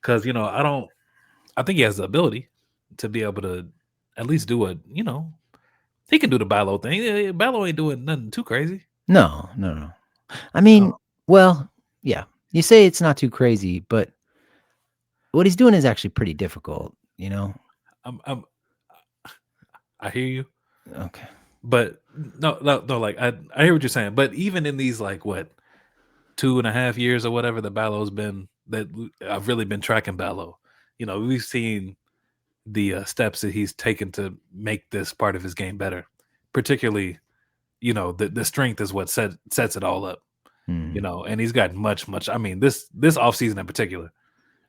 Because I think he has the ability to be able to at least do he can do the Ballo thing. Ballo ain't doing nothing too crazy.
No. I mean, well, yeah. You say it's not too crazy, but what he's doing is actually pretty difficult,
I hear you.
Okay.
But no, like I hear what you're saying. But even in these 2.5 years or whatever that Ballo's been, that I've really been tracking Ballo. We've seen the steps that he's taken to make this part of his game better. Particularly, the strength is what sets it all up. And he's gotten much. I mean, this offseason in particular,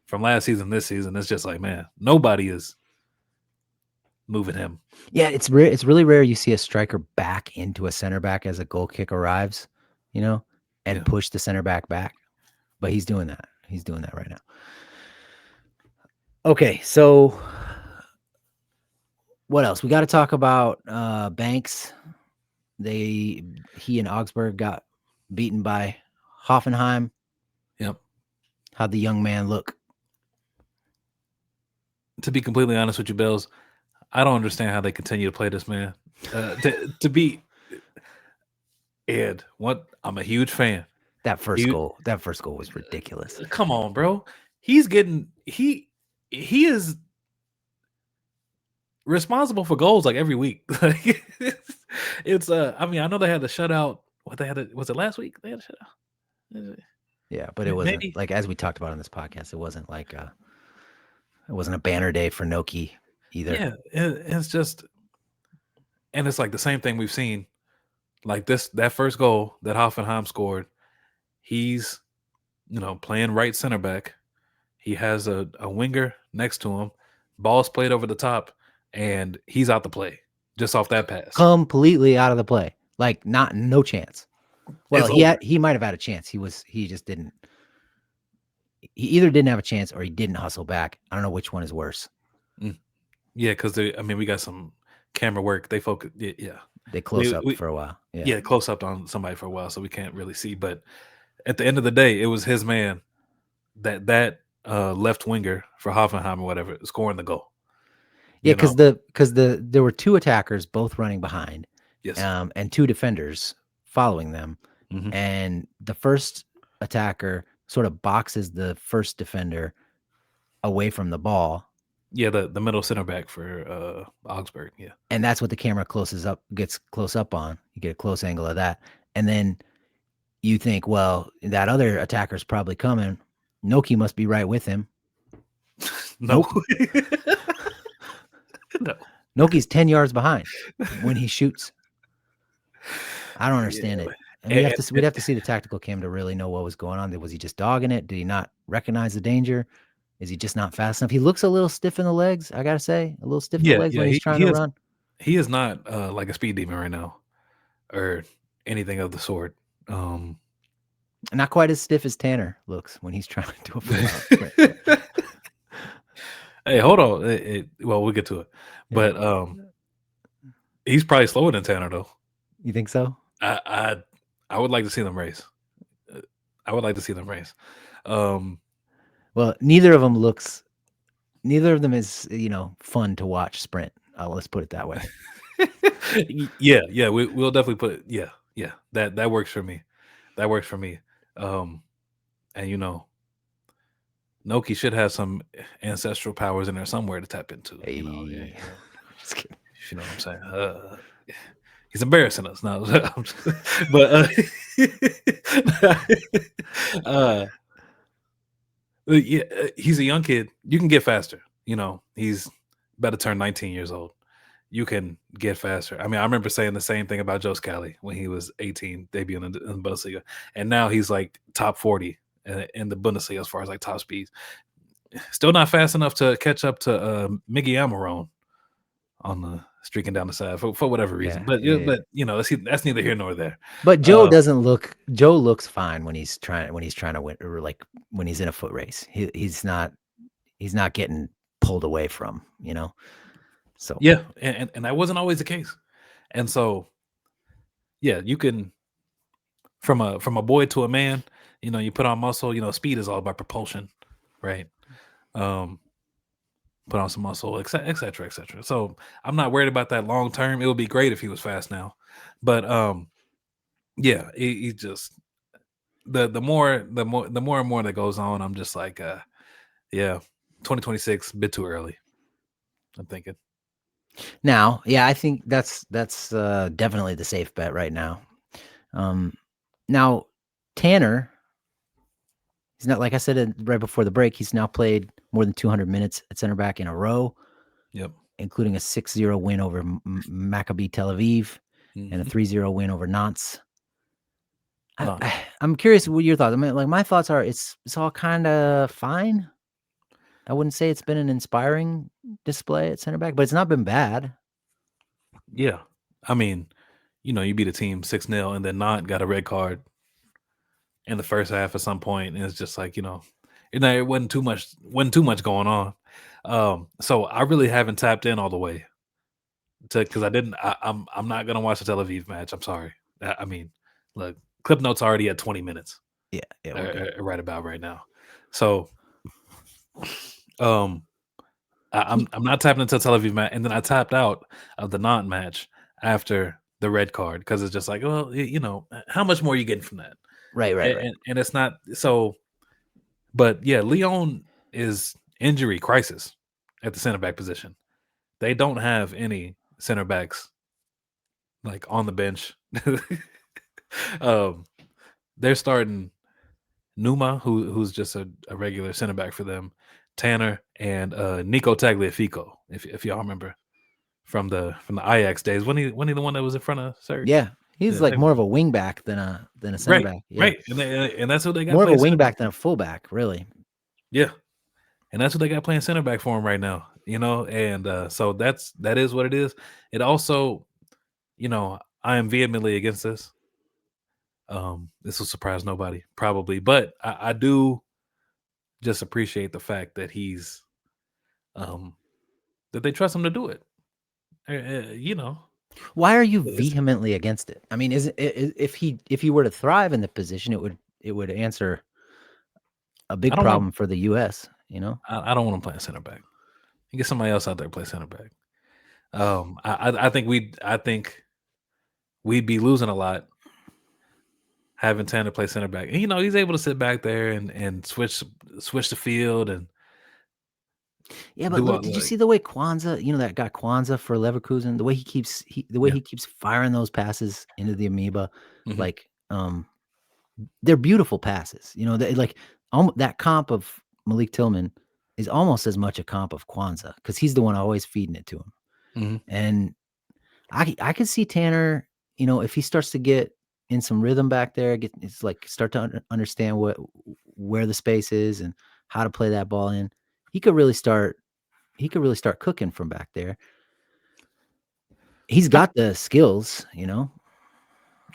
from last season, this season, it's just like, man, nobody is moving him.
Yeah, it's rare. It's really rare you see a striker back into a center back as a goal kick arrives, and push the center back. But he's doing that. He's doing that right now. Okay, so what else? We got to talk about Banks. He and Augsburg got beaten by Hoffenheim.
Yep.
How'd the young man look?
To be completely honest with you, Bills, I don't understand how they continue to play this man. To be, Ed, I'm a huge fan.
That first goal was ridiculous.
Come on, bro. He's getting he is responsible for goals like every week. It's I mean, I know they had the shutout. Was it last week? They had a shutout.
Yeah, but it wasn't
Maybe.
like as we talked about on this podcast, it wasn't like it wasn't a banner day for Noki either.
Yeah, it's just, and it's like the same thing we've seen. Like that first goal that Hoffenheim scored, he's playing right center back. He has a winger next to him. Ball's played over the top, and he's out the play just off that pass.
Completely out of the play. Like no chance. Well,
It's over.
he might have had a chance. He just didn't. He either didn't have a chance or he didn't hustle back. I don't know which one is worse.
Yeah, because we got some camera work. They focus. Yeah,
They close up for a while.
Yeah, close up on somebody for a while, so we can't really see. But at the end of the day, it was his man, that left winger for Hoffenheim or whatever, scoring the goal.
Yeah, because there were two attackers both running behind,
Yes.
And two defenders following them, and the first attacker sort of boxes the first defender away from the ball.
Yeah, the middle center back for Augsburg. Yeah,
and that's what the camera gets close up on. You get a close angle of that, and then you think, well, that other attacker's probably coming. Noki must be right with him.
no.
No. Noki's 10 yards behind when he shoots. I don't understand it. And we'd have to see the tactical cam to really know what was going on. Was he just dogging it? Did he not recognize the danger? Is he just not fast enough? He looks a little stiff in the legs, I gotta say. A little stiff in the legs when he's trying to run.
He is not like a speed demon right now, or anything of the sort.
Not quite as stiff as Tanner looks when he's trying to do a full sprint.
Hey, hold on. Well, we'll get to it. But he's probably slower than Tanner, though.
You think so?
I would like to see them race.
Well, neither of them is, fun to watch sprint. Let's put it that way.
Yeah, we'll definitely put it. Yeah. That works for me. And Noki should have some ancestral powers in there somewhere to tap into.
Hey.
Just kidding. You know what I'm saying? He's embarrassing us now. But yeah, he's a young kid. You can get faster. He's about to turn 19 years old. You can get faster. I mean, I remember saying the same thing about Joe Scally when he was 18, debuting in the Bundesliga, and now he's like top 40 in the Bundesliga as far as like top speeds. Still not fast enough to catch up to Miggy Almiron on the streaking down the side for whatever reason.
Yeah.
But that's neither here nor there.
But Joe Joe looks fine when he's trying to win, or like when he's in a foot race. He's not getting pulled away from, So
yeah, and that wasn't always the case. And so yeah, you can from a boy to a man, you put on muscle, speed is all about propulsion, right? Put on some muscle, et cetera, et cetera. So I'm not worried about that long term. It would be great if he was fast now, but yeah, he just the more and more that goes on, I'm just like, yeah, 2026, a bit too early, I'm thinking.
Now, yeah, I think that's definitely the safe bet right now. Now Tanner, he's not, like I said right before the break, he's now played more than 200 minutes at center back in a row.
Yep.
Including a 6-0 win over Maccabi Tel Aviv and a 3-0 win over Nantes. I'm curious what your thoughts. I mean, like, my thoughts are it's all kind of fine. I wouldn't say it's been an inspiring display at center back, but it's not been bad.
Yeah. I mean, you beat a team 6-0 and then not got a red card in the first half at some point, and it's just like, it wasn't too much going on. So I really haven't tapped in all the way because I'm not gonna watch the Tel Aviv match. I'm sorry. I mean, look, Clip Notes already at 20 minutes.
Yeah,
right about right now. So I'm not tapping into the Tel Aviv match, and then I tapped out of the Nantes match after the red card because it's just like, well, how much more are you getting from that?
Right.
And it's not so. But yeah, Lyon is injury crisis at the center back position. They don't have any center backs like on the bench. They're starting Numa, who's just a regular center back for them, Tanner, and Nico Tagliafico. If y'all remember from the Ajax days, when he the one that was in front of Serge?
Yeah, he's
Yeah,
like more of a wing back than a center
right,
back. Yeah,
right, and that's who they got
more of a
playing
wing
center back
back than
for
a fullback, really.
Yeah, and that's what they got playing center back for him right now. And so that is what it is. It also, I am vehemently against this. This will surprise nobody, probably, but I do just appreciate the fact that he's um that they trust him to do it. You know,
Why are you
it's,
vehemently against it? I mean, if he were to thrive in the position, it would answer a
I
big
don't want
problem for the U.S. You know,
I don't want him playing center back. You get somebody else out there to play center back. I think we'd be losing a lot having Tanner play center back. And he's able to sit back there and switch the field and
yeah. But
do
look,
all
did you
like
see the way Kwanzaa, that guy Kwanzaa for Leverkusen, the way
yeah.
he keeps firing those passes into the amoeba,
Mhm.
like they're beautiful passes. Like that comp of Malik Tillman is almost as much a comp of Kwanzaa because he's the one always feeding it to him.
Mhm.
And I could see Tanner, if he starts to get in some rhythm back there, start to understand where the space is and how to play that ball in. He could really start cooking from back there. He's
I
got the skills.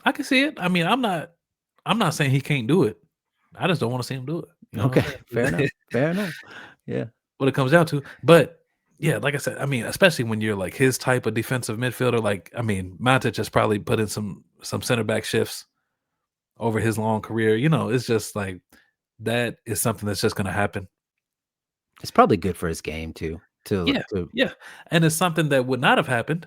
I can see it. I mean, I'm not saying he can't do it. I just don't want to see him do it. You know
Okay,
what I'm
fair
saying?
enough. Fair enough. Yeah.
What it comes down to. But yeah, like I said, I mean, especially when you're like his type of defensive midfielder, like I mean, Matic has probably put in some center back shifts over his long career. It's just like that is something that's just gonna happen.
It's probably good for his game too.
Yeah,
To
yeah. And it's something that would not have happened,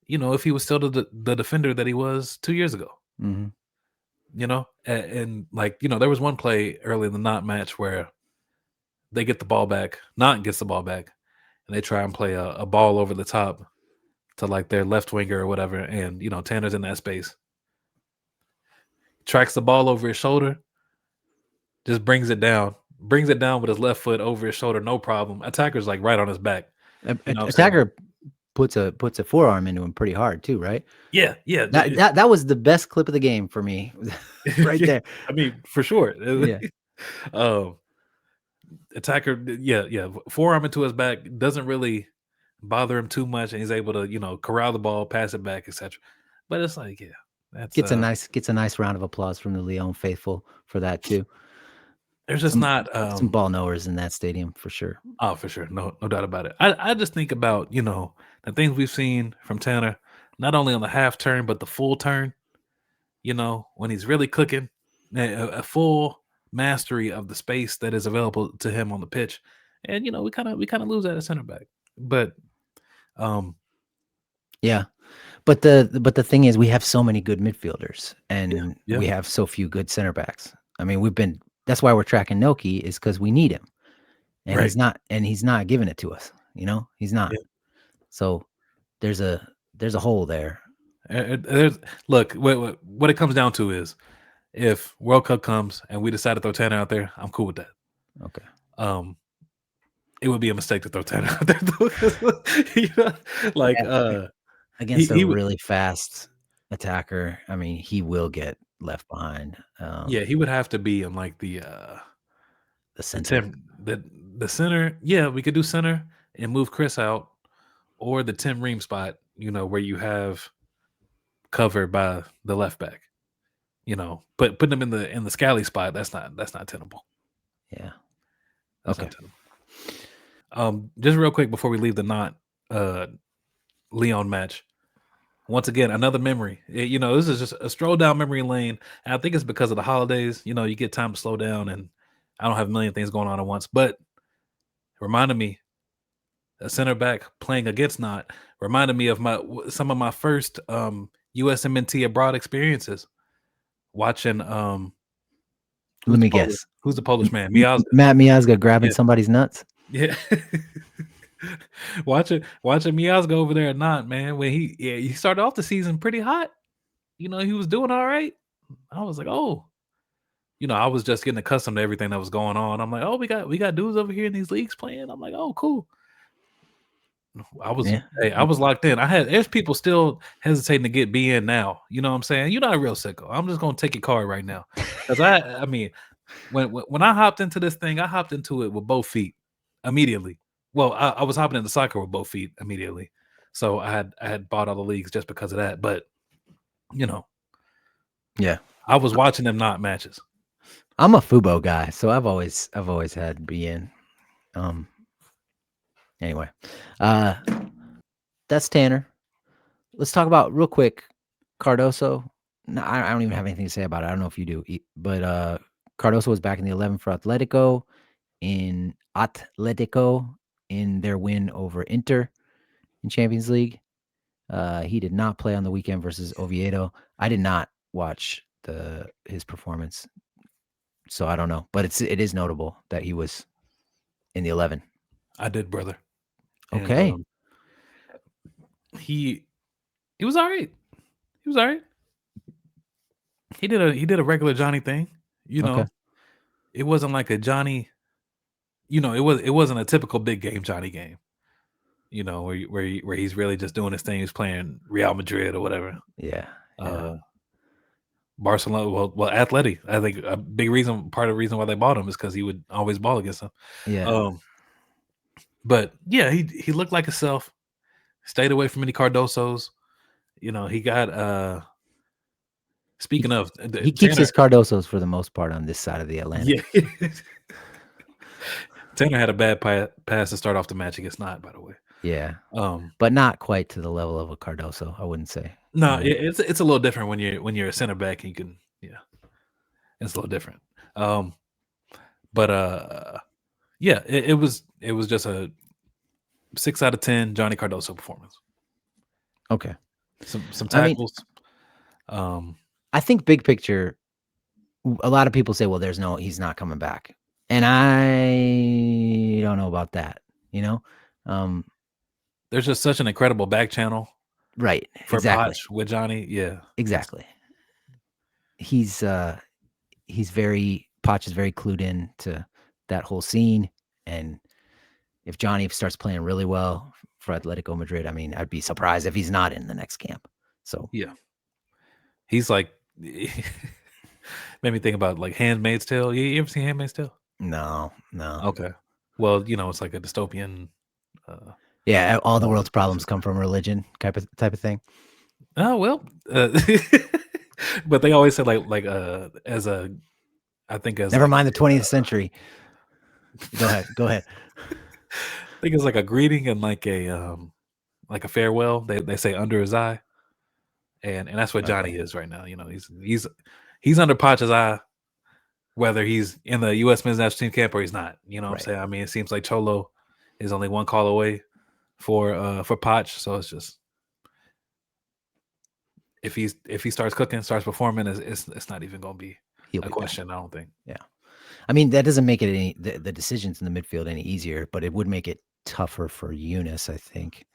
if he was still the defender that he was 2 years ago.
Mhm.
And like, there was one play early in the not match where they get the ball back, not gets the ball back, and they try and play a ball over the top to like their left winger or whatever. And, Tanner's in that space, tracks the ball over his shoulder, just brings it down with his left foot over his shoulder, no problem. Attacker's like right on his back. You know what I'm saying?
Attacker puts a forearm into him pretty hard too, right?
Yeah, yeah.
That was the best clip of the game for me, right there.
I mean, for sure.
Yeah,
um, Attacker, yeah, yeah. Forearm into his back doesn't really bother him too much, and he's able to, corral the ball, pass it back, etc. But it's like, yeah, that's
gets a nice round of applause from the Lyon faithful for that too.
there's just
Some
not
some ball knowers in that stadium for sure.
oh, for sure, no doubt about it. I just think about the things we've seen from Tanner, not only on the half turn but the full turn. When he's really cooking, a full mastery of the space that is available to him on the pitch, and we kind of lose that at center back, but um,
Yeah, but the thing is, we have so many good midfielders,
yeah,
and
yeah,
we have so few good center backs. I mean, that's why we're tracking Noki is because we need him, and
right,
he's not giving it to us. He's not.
yeah.
So there's a hole there.
There's look, what it comes down to is if World Cup comes and we decide to throw Tanner out there, I'm cool with that.
Okay.
Um, it would be a mistake to throw Tanner out there, though, 'cause, you know, like
Yeah,
he
against a
he would
really fast attacker, I mean, he will get left behind.
yeah, he would have to be in like
The
the
center.
10 the center. Yeah, we could do center and move Chris out, or the Tim Ream spot, where you have covered by the left back. But putting him in the Scally spot, that's not tenable.
Yeah.
That's
Okay.
not tenable. Just real quick before we leave the not uh Leon match. Once again, another memory. This is just a stroll down memory lane. And I think it's because of the holidays. You get time to slow down, and I don't have a million things going on at once. But it reminded me, a center back playing against not reminded me of some of my first USMNT abroad experiences. Watching
Let
who's the
me
Polish
guess.
who's the Polish man? Miazga.
Matt Miazga grabbing
Yeah,
somebody's nuts.
yeah. watching Miazga over there or not, man. When he started off the season pretty hot. He was doing all right. I was like, oh, I was just getting accustomed to everything that was going on. I'm like, oh, we got dudes over here in these leagues playing. I'm like, oh, cool.
Yeah.
I was locked in. There's people still hesitating to get B in now. You know what I'm saying? You're not a real sicko. I'm just gonna take your card right now. Because I mean, when I hopped into this thing, I hopped into it with both feet immediately. Well, I was hopping into soccer with both feet immediately. So I had bought all the leagues just because of that. But
Yeah.
I was watching them not matches.
I'm a Fubo guy, so I've always had BN. Anyway, that's Tanner. Let's talk about real quick Cardoso. No, I don't even have anything to say about it. I don't know if you do, but Cardoso was back in the 11 for Atletico in their win over Inter in Champions League. He did not play on the weekend versus Oviedo. I did not watch his performance, so I don't know. But it is notable that he was in the 11.
I did, brother. And
Okay.
he was all right. He was all right. He did a regular Johnny thing.
Okay.
It wasn't like a Johnny. It wasn't a typical big game Johnny game. Where he's really just doing his thing. He's playing Real Madrid or whatever.
Yeah.
Barcelona, well, Atleti. I think a big part of the reason why they bought him is because he would always ball against them.
Yeah.
But yeah, he looked like himself. Stayed away from any Cardosos. He got. Speaking of,
he keeps his Cardosos for the most part on this side of the Atlantic.
Yeah. Tanner had a bad pass to start off the match against Knott, by the way.
Yeah. But not quite to the level of a Cardoso, I wouldn't say.
No, it's a little different when you're a center back and you can, it's a little different. But yeah, it was just a 6 out of 10 Johnny Cardoso performance.
Okay.
Some tackles.
I think big picture, a lot of people say, well, he's not coming back. And I don't know about that,
There's just such an incredible back channel.
Right.
For
exactly.
Poch with Johnny. Yeah.
Exactly. Poch is very clued in to that whole scene. And if Johnny starts playing really well for Atletico Madrid, I mean, I'd be surprised if he's not in the next camp. So
yeah. He's like, made me think about like Handmaid's Tale. You ever seen Handmaid's Tale?
No.
Okay. Well, it's like a dystopian.
Yeah, all the world's problems come from religion, type of thing.
Oh well, but they always say like as a, I think as
never mind the 20th century. Go ahead.
I think it's like a greeting and like a farewell. They say under his eye, and that's what Johnny is right now. He's under Poch's eye, whether he's in the U.S. men's national team camp or he's not. You know what I'm saying? I mean, it seems like Cholo is only one call away for Poch, so it's just if he starts cooking, starts performing, it's not even going to be a question. I don't think.
Yeah, I mean that doesn't make it the decisions in the midfield any easier, but it would make it tougher for Eunice, I think.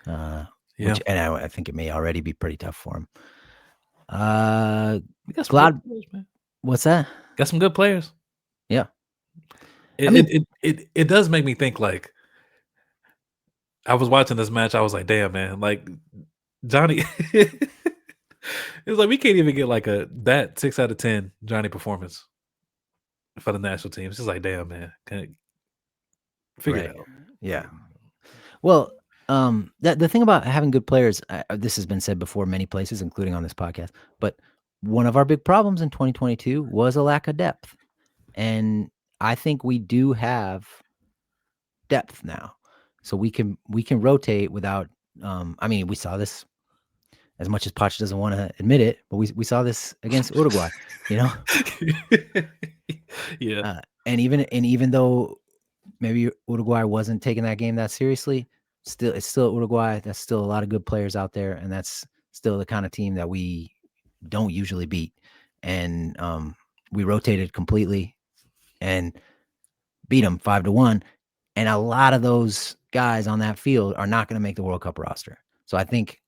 And I think it may already be pretty tough for him.
We got some good players, man.
What's that?
Got some good players.
Yeah.
It does make me think like I was watching this match. I was like, damn, man, like Johnny. It's like we can't even get like that 6 out of 10 Johnny performance for the national team. It's just like, damn, man, can figure it out.
Yeah. Well, the thing about having good players, this has been said before many places, including on this podcast, but one of our big problems in 2022 was a lack of depth. And I think we do have depth now. So we can rotate without, I mean, we saw this as much as Poch doesn't want to admit it, but we saw this against Uruguay,
Yeah.
And even though maybe Uruguay wasn't taking that game that seriously, it's still Uruguay. That's still a lot of good players out there, and that's still the kind of team that we don't usually beat. And we rotated completely and beat them 5-1. And a lot of those guys on that field are not going to make the World Cup roster. So I think,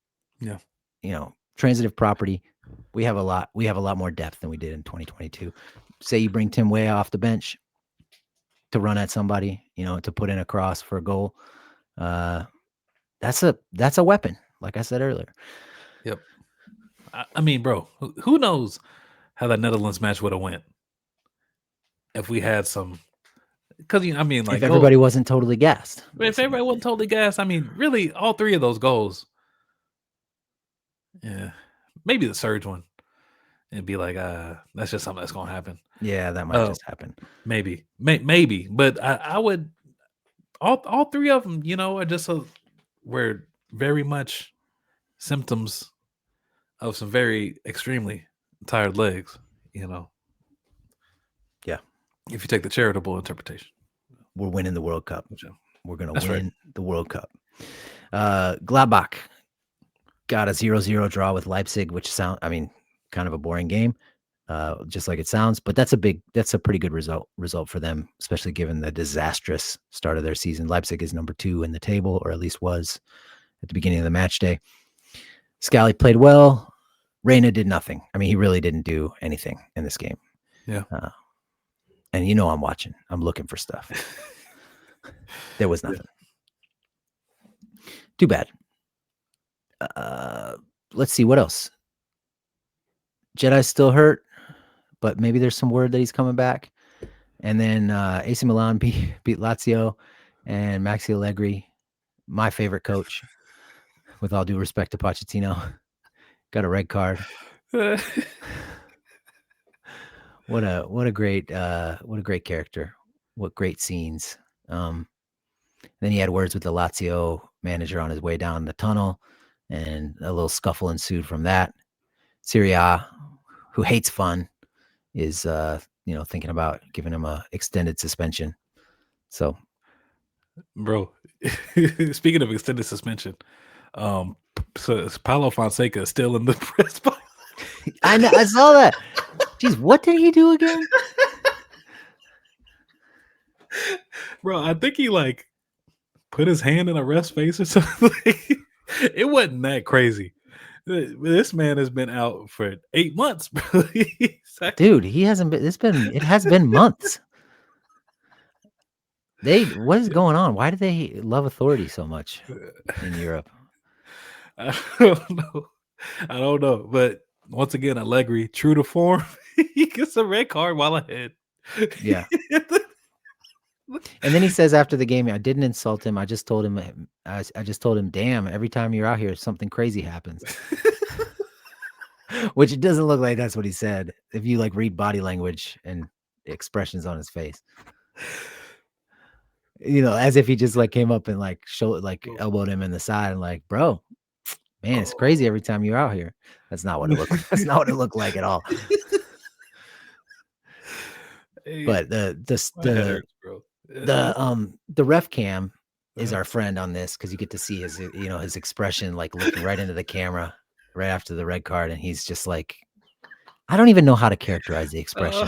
transitive property, we have a lot more depth than we did in 2022. say you bring Tim Weah off the bench to run at somebody, to put in a cross for a goal. That's a weapon, like I said earlier.
Yep. I mean, bro, who knows how that Netherlands match would have went if we had some. Because I mean, like,
If everybody wasn't totally gassed.
if everybody wasn't totally gassed, I mean, really, all three of those goals. Yeah, maybe the surge one. It'd be like, that's just something that's gonna happen.
Yeah, that might just happen.
Maybe, but I would. All three of them, are just were very much symptoms of some very extremely tired legs.
Yeah.
If you take the charitable interpretation,
we're winning the World Cup. We're gonna win the World Cup. Gladbach got a 0-0 draw with Leipzig, which kind of a boring game, just like it sounds. But that's a pretty good result for them, especially given the disastrous start of their season. Leipzig is number 2 in the table, or at least was at the beginning of the match day. Scally played well. Reina did nothing. I mean, he really didn't do anything in this game.
Yeah.
And I'm watching. I'm looking for stuff. There was nothing. Too bad. Let's see what else. Jedi's still hurt, but maybe there's some word that he's coming back. And then AC Milan beat Lazio, and Maxi Allegri, my favorite coach, with all due respect to Pochettino, got a red card. What a great character. What great scenes. Then he had words with the Lazio manager on his way down the tunnel, and a little scuffle ensued from that. Serie A, who hates fun, is thinking about giving him a extended suspension. So,
bro, speaking of extended suspension, so Paulo Fonseca is still in the press box.
I know, I saw that. Jeez, what did he do again?
Bro, I think he put his hand in a ref's face or something. It wasn't that crazy. This man has been out for 8 months, bro.
Dude, he hasn't been. It has been months. What is going on? Why do they love authority so much in Europe?
I don't know. But once again, Allegri, true to form, he gets a red card while ahead.
Yeah. And then he says after the game, I didn't insult him. I just told him, damn, every time you're out here, something crazy happens. Which it doesn't look like that's what he said. If you read body language and expressions on his face, as if he just came up and elbowed him in the side and bro, man, it's crazy every time you're out here. That's not what it looked. That's not what it looked like at all. But the ref cam is our friend on this, because you get to see his his expression, looking right into the camera right after the red card, and he's just I don't even know how to characterize the expression.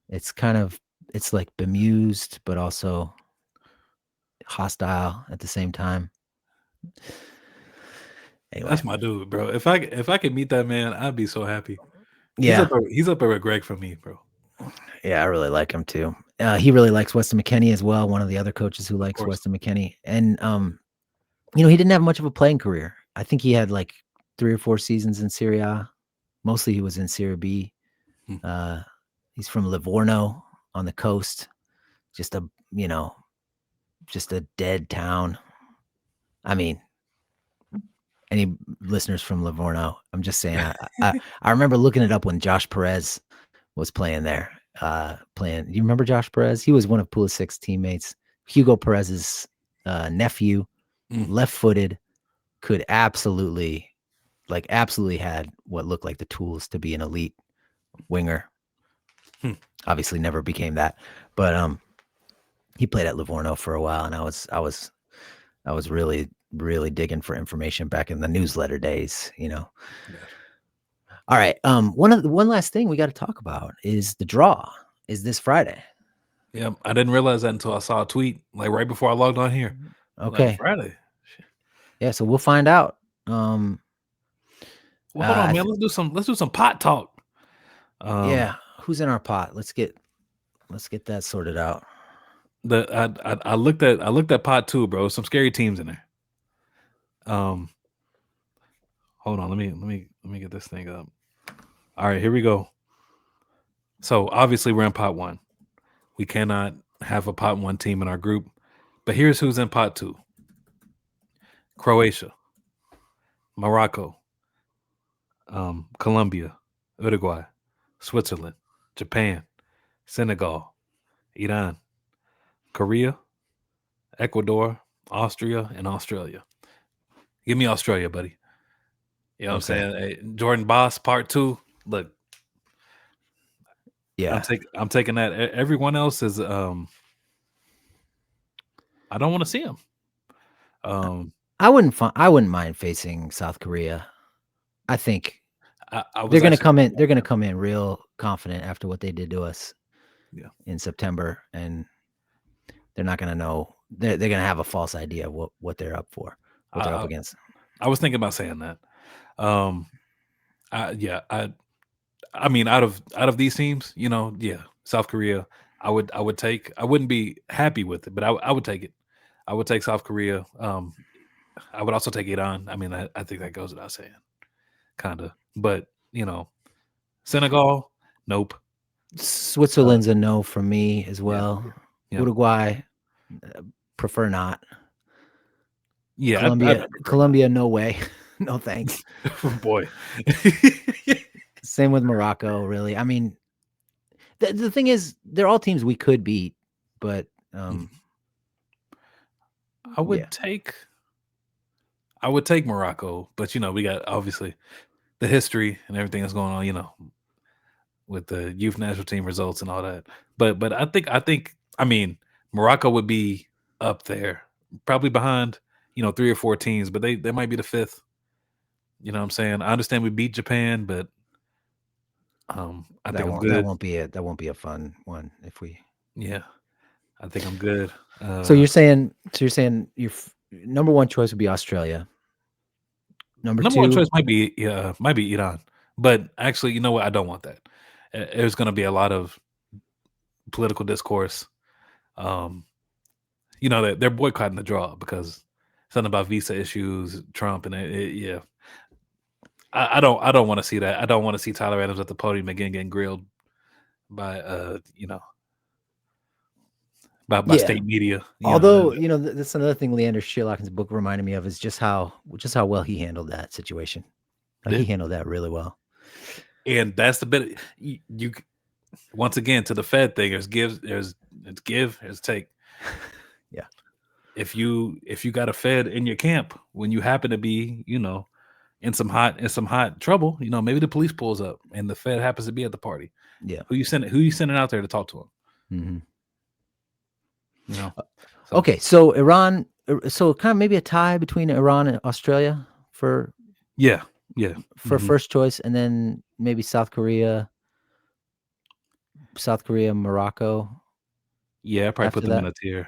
It's bemused, but also hostile at the same time. Anyway,
that's my dude, bro. If I could meet that man, I'd be so happy.
Yeah,
he's up there with Greg for me, bro.
Yeah, I really like him too. He really likes Weston McKennie as well. One of the other coaches who likes Weston McKennie, and he didn't have much of a playing career. I think he had 3 or 4 seasons in Serie A. Mostly he was in Serie B. He's from Livorno on the coast. Just a dead town. I mean, any listeners from Livorno, I'm just saying, I remember looking it up when Josh Perez was playing there. You remember Josh Perez? He was one of Pulisic's teammates. Hugo Perez's nephew, left-footed, could absolutely had what looked like the tools to be an elite winger. Obviously never became that, but he played at Livorno for a while, and I was really digging for information back in the newsletter days, Yeah. All right. One last thing we got to talk about is the draw is this Friday.
Yeah, I didn't realize that until I saw a tweet right before I logged on here.
Okay.
Friday.
Yeah, so we'll find out.
Well, hold on, man. Let's do some pot talk.
Yeah, who's in our pot? Let's get that sorted out.
I looked at pot 2, bro. Some scary teams in there. Hold on, let me get this thing up. All right, here we go. So obviously we're in pot 1. We cannot have a pot 1 team in our group. But here's who's in pot 2. Croatia, Morocco, Colombia, Uruguay, Switzerland, Japan, Senegal, Iran, Korea, Ecuador, Austria, and Australia. Give me Australia, buddy. You know what I'm saying? Hey, Jordan Boss, part 2. Look,
Yeah,
I'm taking that. Everyone else is I don't want to see them.
I wouldn't mind facing South Korea. I think
I was
they're going to
actually
come in.
thinking
They're going to
about
come in real confident after what they did to us
that. Yeah.
in September, and they're not going to know. They're going to have a false idea of what they're up for, what they're up against.
I was thinking about saying that. I mean, out of these teams, you know, yeah, South Korea, I would take. I wouldn't be happy with it, but I would take it. I would take South Korea. I would also take Iran. I mean, I think that goes without saying, kind of. But you know, Senegal, nope.
Switzerland's a no from me as
Yeah.
well.
Yeah.
Uruguay, prefer not.
Yeah,
Colombia, no way. No thanks.
Boy.
Same with Morocco, really. I mean, the thing is, they're all teams we could beat, but
I would
yeah.
take Morocco, but you know, we got obviously the history and everything that's going on, you know, with the youth national team results and all that. But I mean, Morocco would be up there, probably behind, you know, 3 or 4 teams, but they might be the 5th. You know what I'm saying? I understand we beat Japan, but I think I'm good.
That won't be a fun one if we.
Yeah, I think I'm good.
So you're saying your number one choice would be Australia. Number
number one
2,
choice might be Iran, but actually, you know what? I don't want that. There's going to be a lot of political discourse. You know that they're boycotting the draw because something about visa issues, Trump, and yeah. I don't want to see that. I don't want to see Tyler Adams at the podium again getting grilled by you know, by state media.
Although, you know, that's another thing Leander Sherlock's book reminded me of is just how well he handled that situation. Like, he handled that really well.
And that's the bit you once again, to the Fed thing. There's give, there's take.
Yeah.
If you got a Fed in your camp when you happen to be, you know, in some hot trouble, you know, maybe the police pulls up and the Fed happens to be at the party.
Yeah.
Who you sending out there to talk to him?
Mm-hmm.
You know.
Okay, so Iran, so kind of maybe a tie between Iran and Australia for first choice, and then maybe South Korea, Morocco.
Yeah, I probably put them in a tier.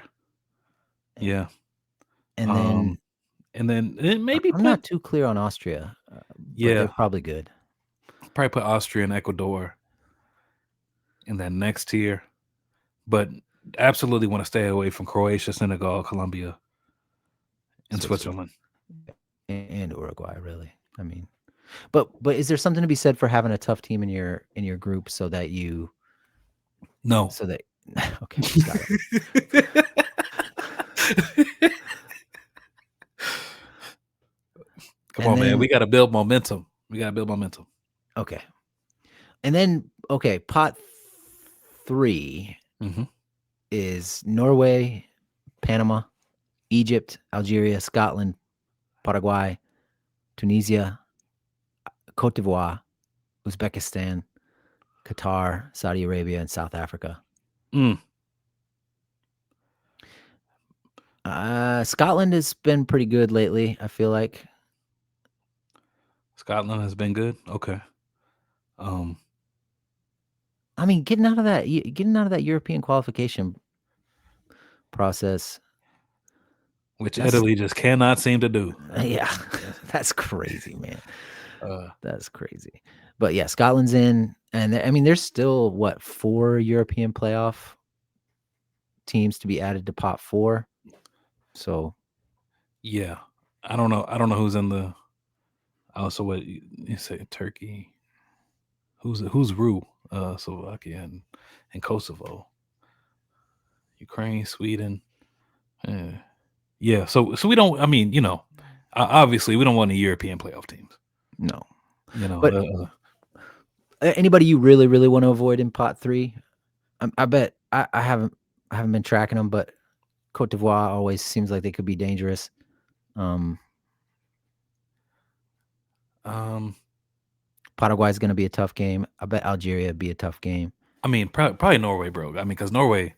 Yeah,
and
then maybe
I'm not too clear on Austria. But they're probably good.
Probably put Austria and Ecuador in that next tier, but absolutely want to stay away from Croatia, Senegal, Colombia, and Switzerland.
And Uruguay, really. I mean, but is there something to be said for having a tough team in your group so that you?
No.
So that okay. Got it.
Come on, man. We got to build momentum.
Okay. And then, okay, pot 3 is Norway, Panama, Egypt, Algeria, Scotland, Paraguay, Tunisia, Cote d'Ivoire, Uzbekistan, Qatar, Saudi Arabia, and South Africa. Scotland has been pretty good lately, I feel like.
Scotland has been good. Okay.
I mean, getting out of that European qualification process,
which Italy just cannot seem to do.
Yeah, that's crazy, man. That's crazy. But yeah, Scotland's in. And I mean, there's still what 4 European playoff teams to be added to pot 4. So
Yeah, I don't know. I don't know who's in the. Also, what you say? Turkey. Who's Ru? Slovakia and Kosovo, Ukraine, Sweden. Yeah. So we don't. I mean, obviously we don't want any European playoff teams.
no,
You know.
but anybody you really really want to avoid in pot 3? I bet I haven't been tracking them, but Cote d'Ivoire always seems like they could be dangerous.
um.
Paraguay is going to be a tough game. I bet Algeria would be a tough game.
I mean, probably Norway, bro. I mean, because Norway.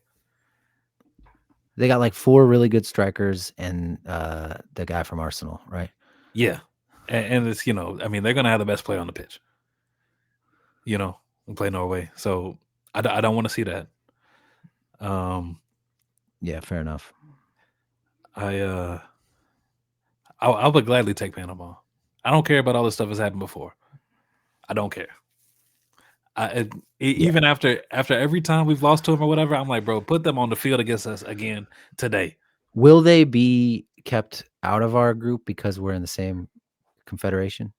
They got like 4 really good strikers and the guy from Arsenal, right?
Yeah, and it's I mean, they're gonna have the best player on the pitch. And play Norway, so I don't want to see that.
Yeah, fair enough.
I would gladly take Panama. I don't care about all the stuff that's happened before. I don't care. Even after every time we've lost to them or whatever, I'm like, bro, put them on the field against us again today.
Will they be kept out of our group because we're in the same confederation?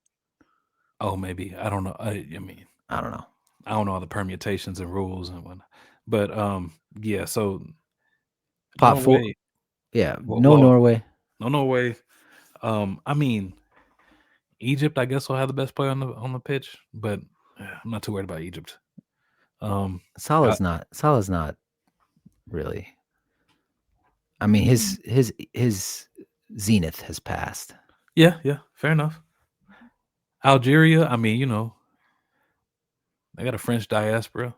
Oh, maybe. I don't know. I mean,
I don't know.
I don't know all the permutations and rules and whatnot. But yeah. So
Pot 4.
Norway.
Yeah, no
Well,
Norway.
no Norway. I mean, Egypt, I guess, will have the best player on the pitch, but I'm not too worried about Egypt.
Salah's not really. I mean, his zenith has passed.
Yeah, fair enough. Algeria, I mean, they got a French diaspora.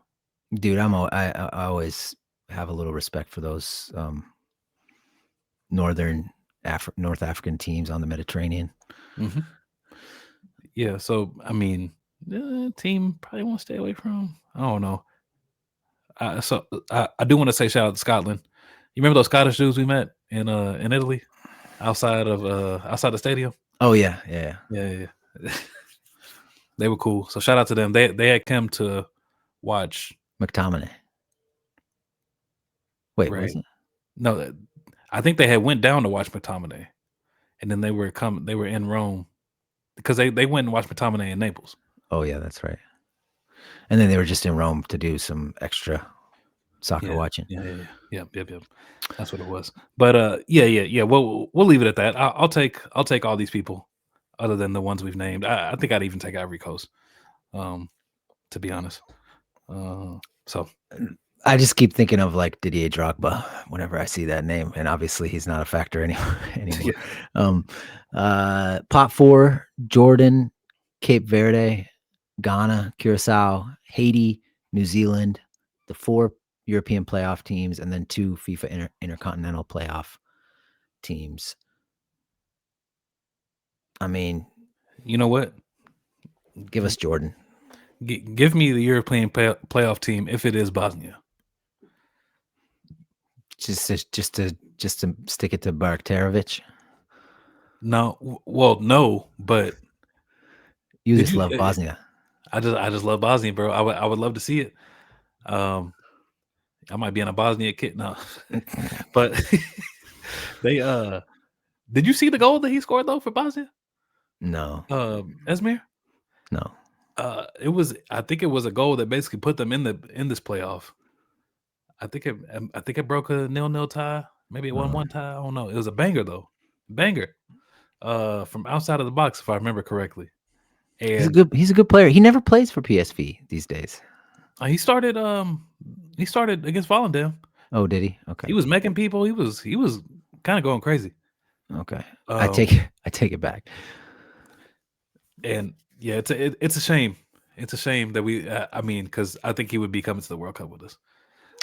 Dude, I always have a little respect for those North African teams on the Mediterranean.
Mm-hmm. Yeah, so I mean, team probably want to stay away from. I don't know. So I do want to say shout out to Scotland. You remember those Scottish dudes we met in Italy, outside the stadium?
Oh yeah.
Yeah. They were cool. So shout out to them. They had come to watch
McTominay. Wait,
right.
was it?
No, I think they had went down to watch McTominay, and then they were in Rome because they went and watched McTominay in Naples.
Oh yeah, that's right. And then they were just in Rome to do some extra soccer watching.
Yep. That's what it was. But yeah. We'll leave it at that. I'll take all these people, other than the ones we've named. I think I'd even take Ivory Coast, to be honest. So
I just keep thinking of like Didier Drogba whenever I see that name, and obviously he's not a factor anymore. Pot 4: Jordan, Cape Verde, Ghana, Curacao, Haiti, New Zealand, the 4 European playoff teams, and then 2 FIFA intercontinental playoff teams. I mean,
you know what?
give us Jordan.
Give me the European playoff team if it is Bosnia.
Just to stick it to Barkterovic.
No, but
you just love Bosnia.
I just love Bosnia, bro. I would love to see it. I might be in a Bosnia kit now, but they did you see the goal that he scored though for Bosnia?
No.
Esmir?
No.
I think it was a goal that basically put them in this playoff. I think it broke a 0-0 tie, maybe a 1-1 tie. I don't know. It was a banger though. Banger. From outside of the box, if I remember correctly. And
he's a good player. He never plays for PSV these days.
He started against Volendam.
Oh, did he? Okay.
He was making people. He was kind of going crazy.
Okay. I take it back.
And yeah, it's a shame. It's a shame that we. I mean, because I think he would be coming to the World Cup with us.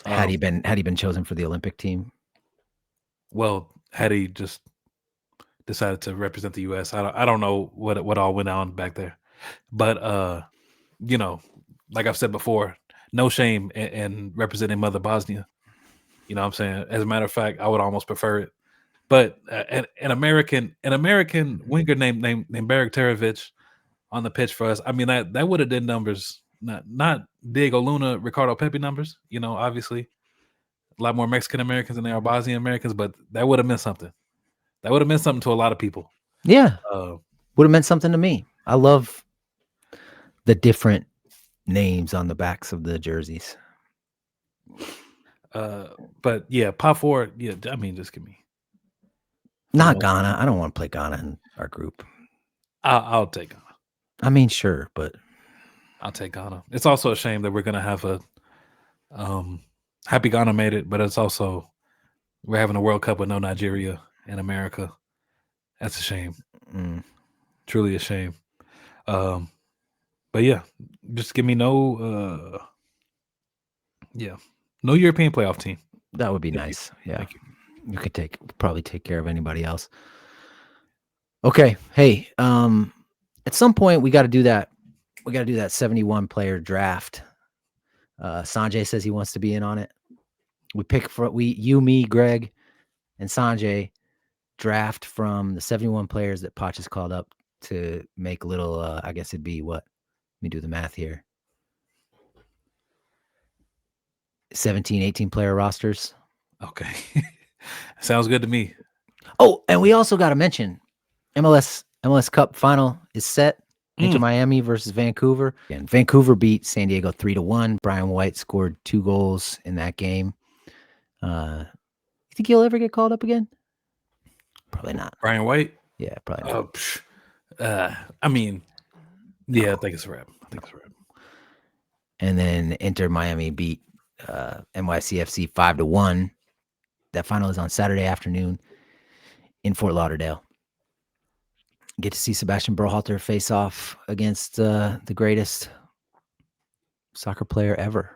Had he been chosen for the Olympic team?
Well, had he just decided to represent the U.S., I don't know what all went on back there, but like I've said before, no shame in representing Mother Bosnia. You know what I'm saying? As a matter of fact, I would almost prefer it. But an American winger named Barkterovic on the pitch for us, I mean that would have done numbers not Diego Luna, Ricardo Pepi numbers. Obviously a lot more Mexican Americans than there are Bosnian Americans, but that would have meant something. That would have meant something to a lot of people.
Yeah, would have meant something to me. I love the different names on the backs of the jerseys.
But yeah, Pop 4, yeah, I mean, just give me.
Not Ghana. I don't want to play Ghana in our group.
I'll take Ghana.
I mean, sure, but
I'll take Ghana. It's also a shame that we're gonna have a happy Ghana made it, but it's also we're having a World Cup with no Nigeria in America. That's a shame. Truly a shame. But yeah, just give me no European playoff team.
That would be nice. Yeah. Thank you. You could probably take care of anybody else. Okay. Hey, at some point we got to do that. We got to do that 71 player draft. Sanjay says he wants to be in on it. We pick you, me, Greg, and Sanjay draft from the 71 players that Poch has called up to make little, I guess it'd be what? Let me do the math here. 17, 18 player rosters.
Okay. Sounds good to me.
Oh, and we also got to mention MLS Cup final is set. Inter Miami versus Vancouver. And Vancouver beat San Diego 3-1. Brian White scored 2 goals in that game. You think he'll ever get called up again? Probably not.
Brian White?
Yeah, probably not.
I mean, yeah, I think it's a wrap.
And then Inter Miami beat NYCFC 5-1. That final is on Saturday afternoon in Fort Lauderdale. Get to see Sebastian Berhalter face off against the greatest soccer player ever.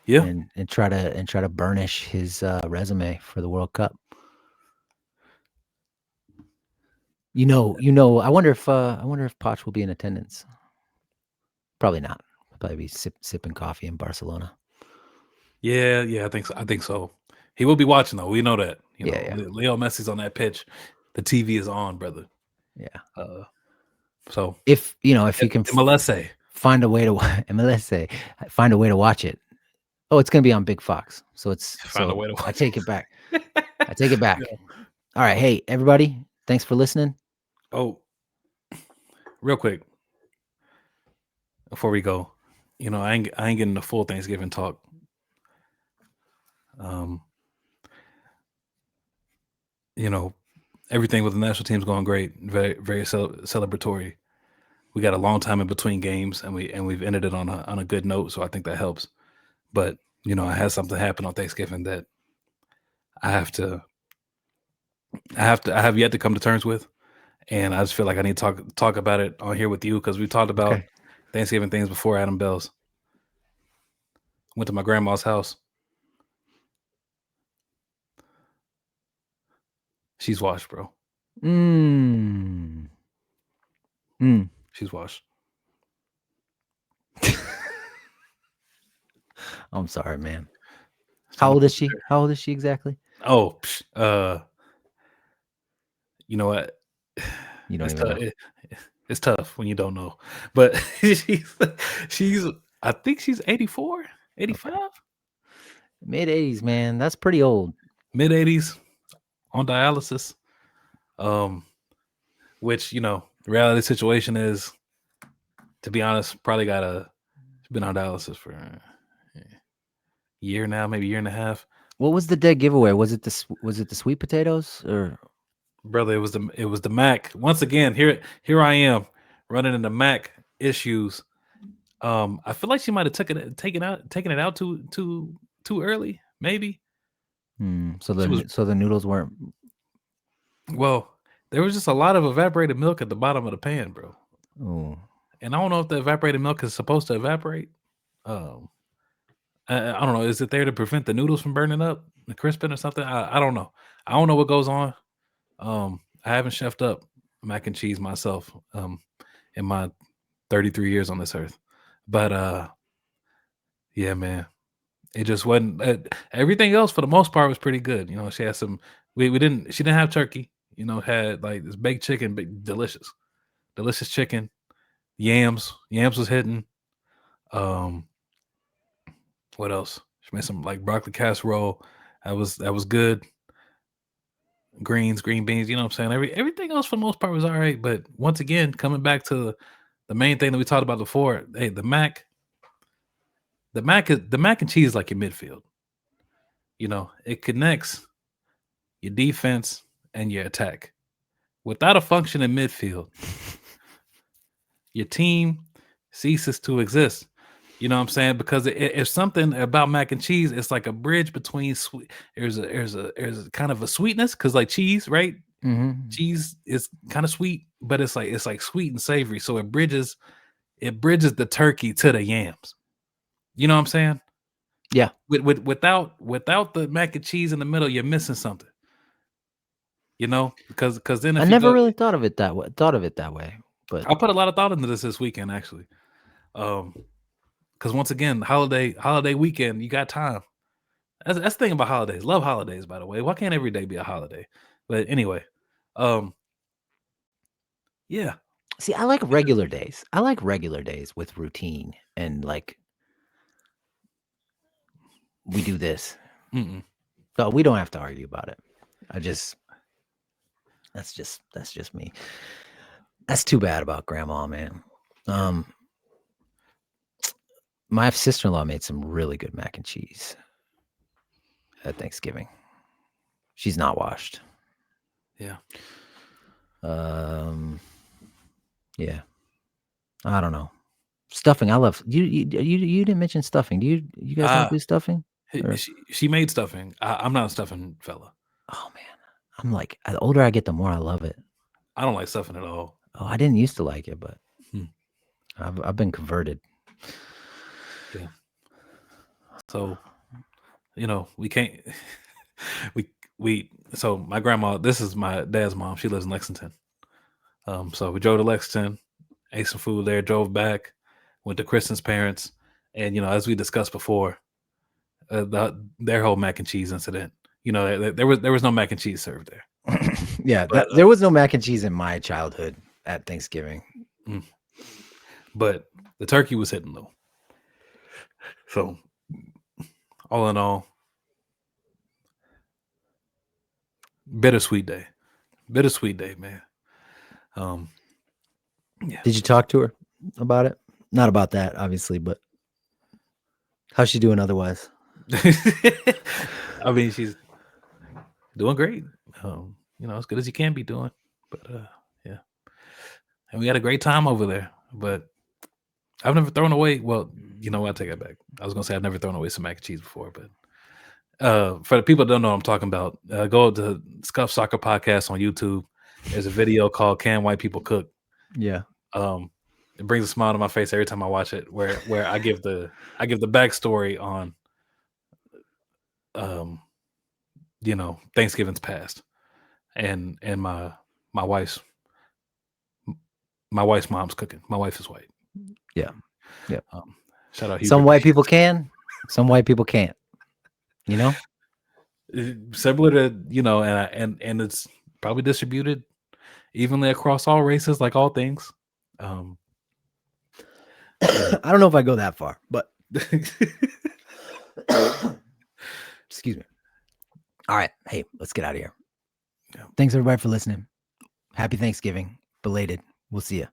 Yeah,
and try to burnish his resume for the World Cup. I wonder if Poch will be in attendance. Probably not. Probably be sipping coffee in Barcelona.
Yeah, I think so. He will be watching though. We know that. Leo Messi's on that pitch. The TV is on, brother.
Yeah.
So
if you can
MLS
find a way to watch it. Oh, it's gonna be on Big Fox. So a way to watch I take it back. I take it back. Yeah. All right. Hey, everybody. Thanks for listening.
Oh, real quick before we go, I ain't getting the full Thanksgiving talk. Everything with the national team's going great. Very, very celebratory. We got a long time in between games, and we've ended it on a good note. So I think that helps. But I had something happen on Thanksgiving that I have yet to come to terms with, and I just feel like I need to talk about it on here with you because we talked about Thanksgiving things before Adam Bell's. Went to my grandma's house. She's washed, bro. She's washed.
I'm sorry, man. How old is she? How old is she exactly?
Oh, you know what?
You don't even know.
It's tough when you don't know. But she's I think she's 84, 85. Okay.
Mid-80s, man. That's pretty old.
Mid-80s on dialysis. Which, the reality situation is, to be honest, probably been on dialysis for a year now, maybe a year and a half.
What was the dead giveaway? Was it the sweet potatoes or?
Brother, it was the Mac. Once again, here I am running into Mac issues. I feel like she might have taken it out too early, maybe.
So the noodles weren't.
Well, there was just a lot of evaporated milk at the bottom of the pan, bro.
Oh.
And I don't know if the evaporated milk is supposed to evaporate. I don't know. Is it there to prevent the noodles from burning up, the crisping or something? I don't know. I don't know what goes on. I haven't chefed up mac and cheese myself in my 33 years on this earth. But yeah, man. It just wasn't everything else for the most part was pretty good. She had some she didn't have turkey, had like this baked chicken, delicious chicken, yams was hitting. What else? She made some like broccoli casserole. That was good. Green beans. You know what I'm saying? Everything else for the most part was all right. But once again, coming back to the main thing that we talked about before, hey, the mac and cheese is like your midfield. You know, it connects your defense and your attack. Without a functioning midfield, your team ceases to exist. You know what I'm saying? Because if something about mac and cheese, it's like a bridge between sweet. There's a kind of a sweetness because like cheese, right?
Mm-hmm.
Cheese is kind of sweet, but it's like sweet and savory. So it bridges the turkey to the yams. You know what I'm saying?
Yeah.
Without the mac and cheese in the middle, you're missing something. You know, because then if
I
you
never
go,
really thought of it that way. But
I put a lot of thought into this weekend actually. Because once again, holiday weekend, you got time. That's the thing about holidays. Love holidays, by the way. Why can't every day be a holiday? But anyway, yeah.
see, I like regular days. I like regular days with routine and like we do this.
Mm-mm.
So we don't have to argue about it. That's just me. That's too bad about grandma, man.
Yeah.
My sister-in-law made some really good mac and cheese at Thanksgiving. She's not washed.
Yeah.
Yeah. I don't know. Stuffing, I love. You didn't mention stuffing. Do you guys don't do stuffing? Or-
She made stuffing. I'm not a stuffing fella.
Oh man, I'm like the older I get, the more I love it.
I don't like stuffing at all.
Oh, I didn't used to like it, but
Hmm.
I've been converted.
Yeah. So, you know, we can't. So my grandma. This is my dad's mom. She lives in Lexington. So we drove to Lexington, ate some food there, drove back, went to Kristen's parents, and you know, as we discussed before, their whole mac and cheese incident. You know, there was no mac and cheese served there.
Yeah,
But,
there was no mac and cheese in my childhood at Thanksgiving.
But the turkey was hitting though. So all in all, bittersweet day, man. Yeah.
Did you talk to her about it? Not about that, obviously, but how's she doing otherwise?
I mean, she's doing great. You know, as good as you can be doing. But yeah. And we had a great time over there. But I've never thrown away. Well, you know what? I take that back. I was gonna say I've never thrown away some mac and cheese before, but for the people that don't know what I'm talking about, go to Scuff Soccer Podcast on YouTube. There's a video called "Can White People Cook?"
Yeah.
It brings a smile to my face every time I watch it. Where I give the backstory on, you know, Thanksgiving's past, and my wife's mom's cooking. My wife is white.
Yeah. Yeah.
Shout out.
Some white people can, some white people can't. You know,
similar to, you know, and it's probably distributed evenly across all races, like all things.
I don't know if I go that far, but excuse me. All right, hey, let's get out of here. Yeah. Thanks everybody for listening. Happy Thanksgiving, belated. We'll see you.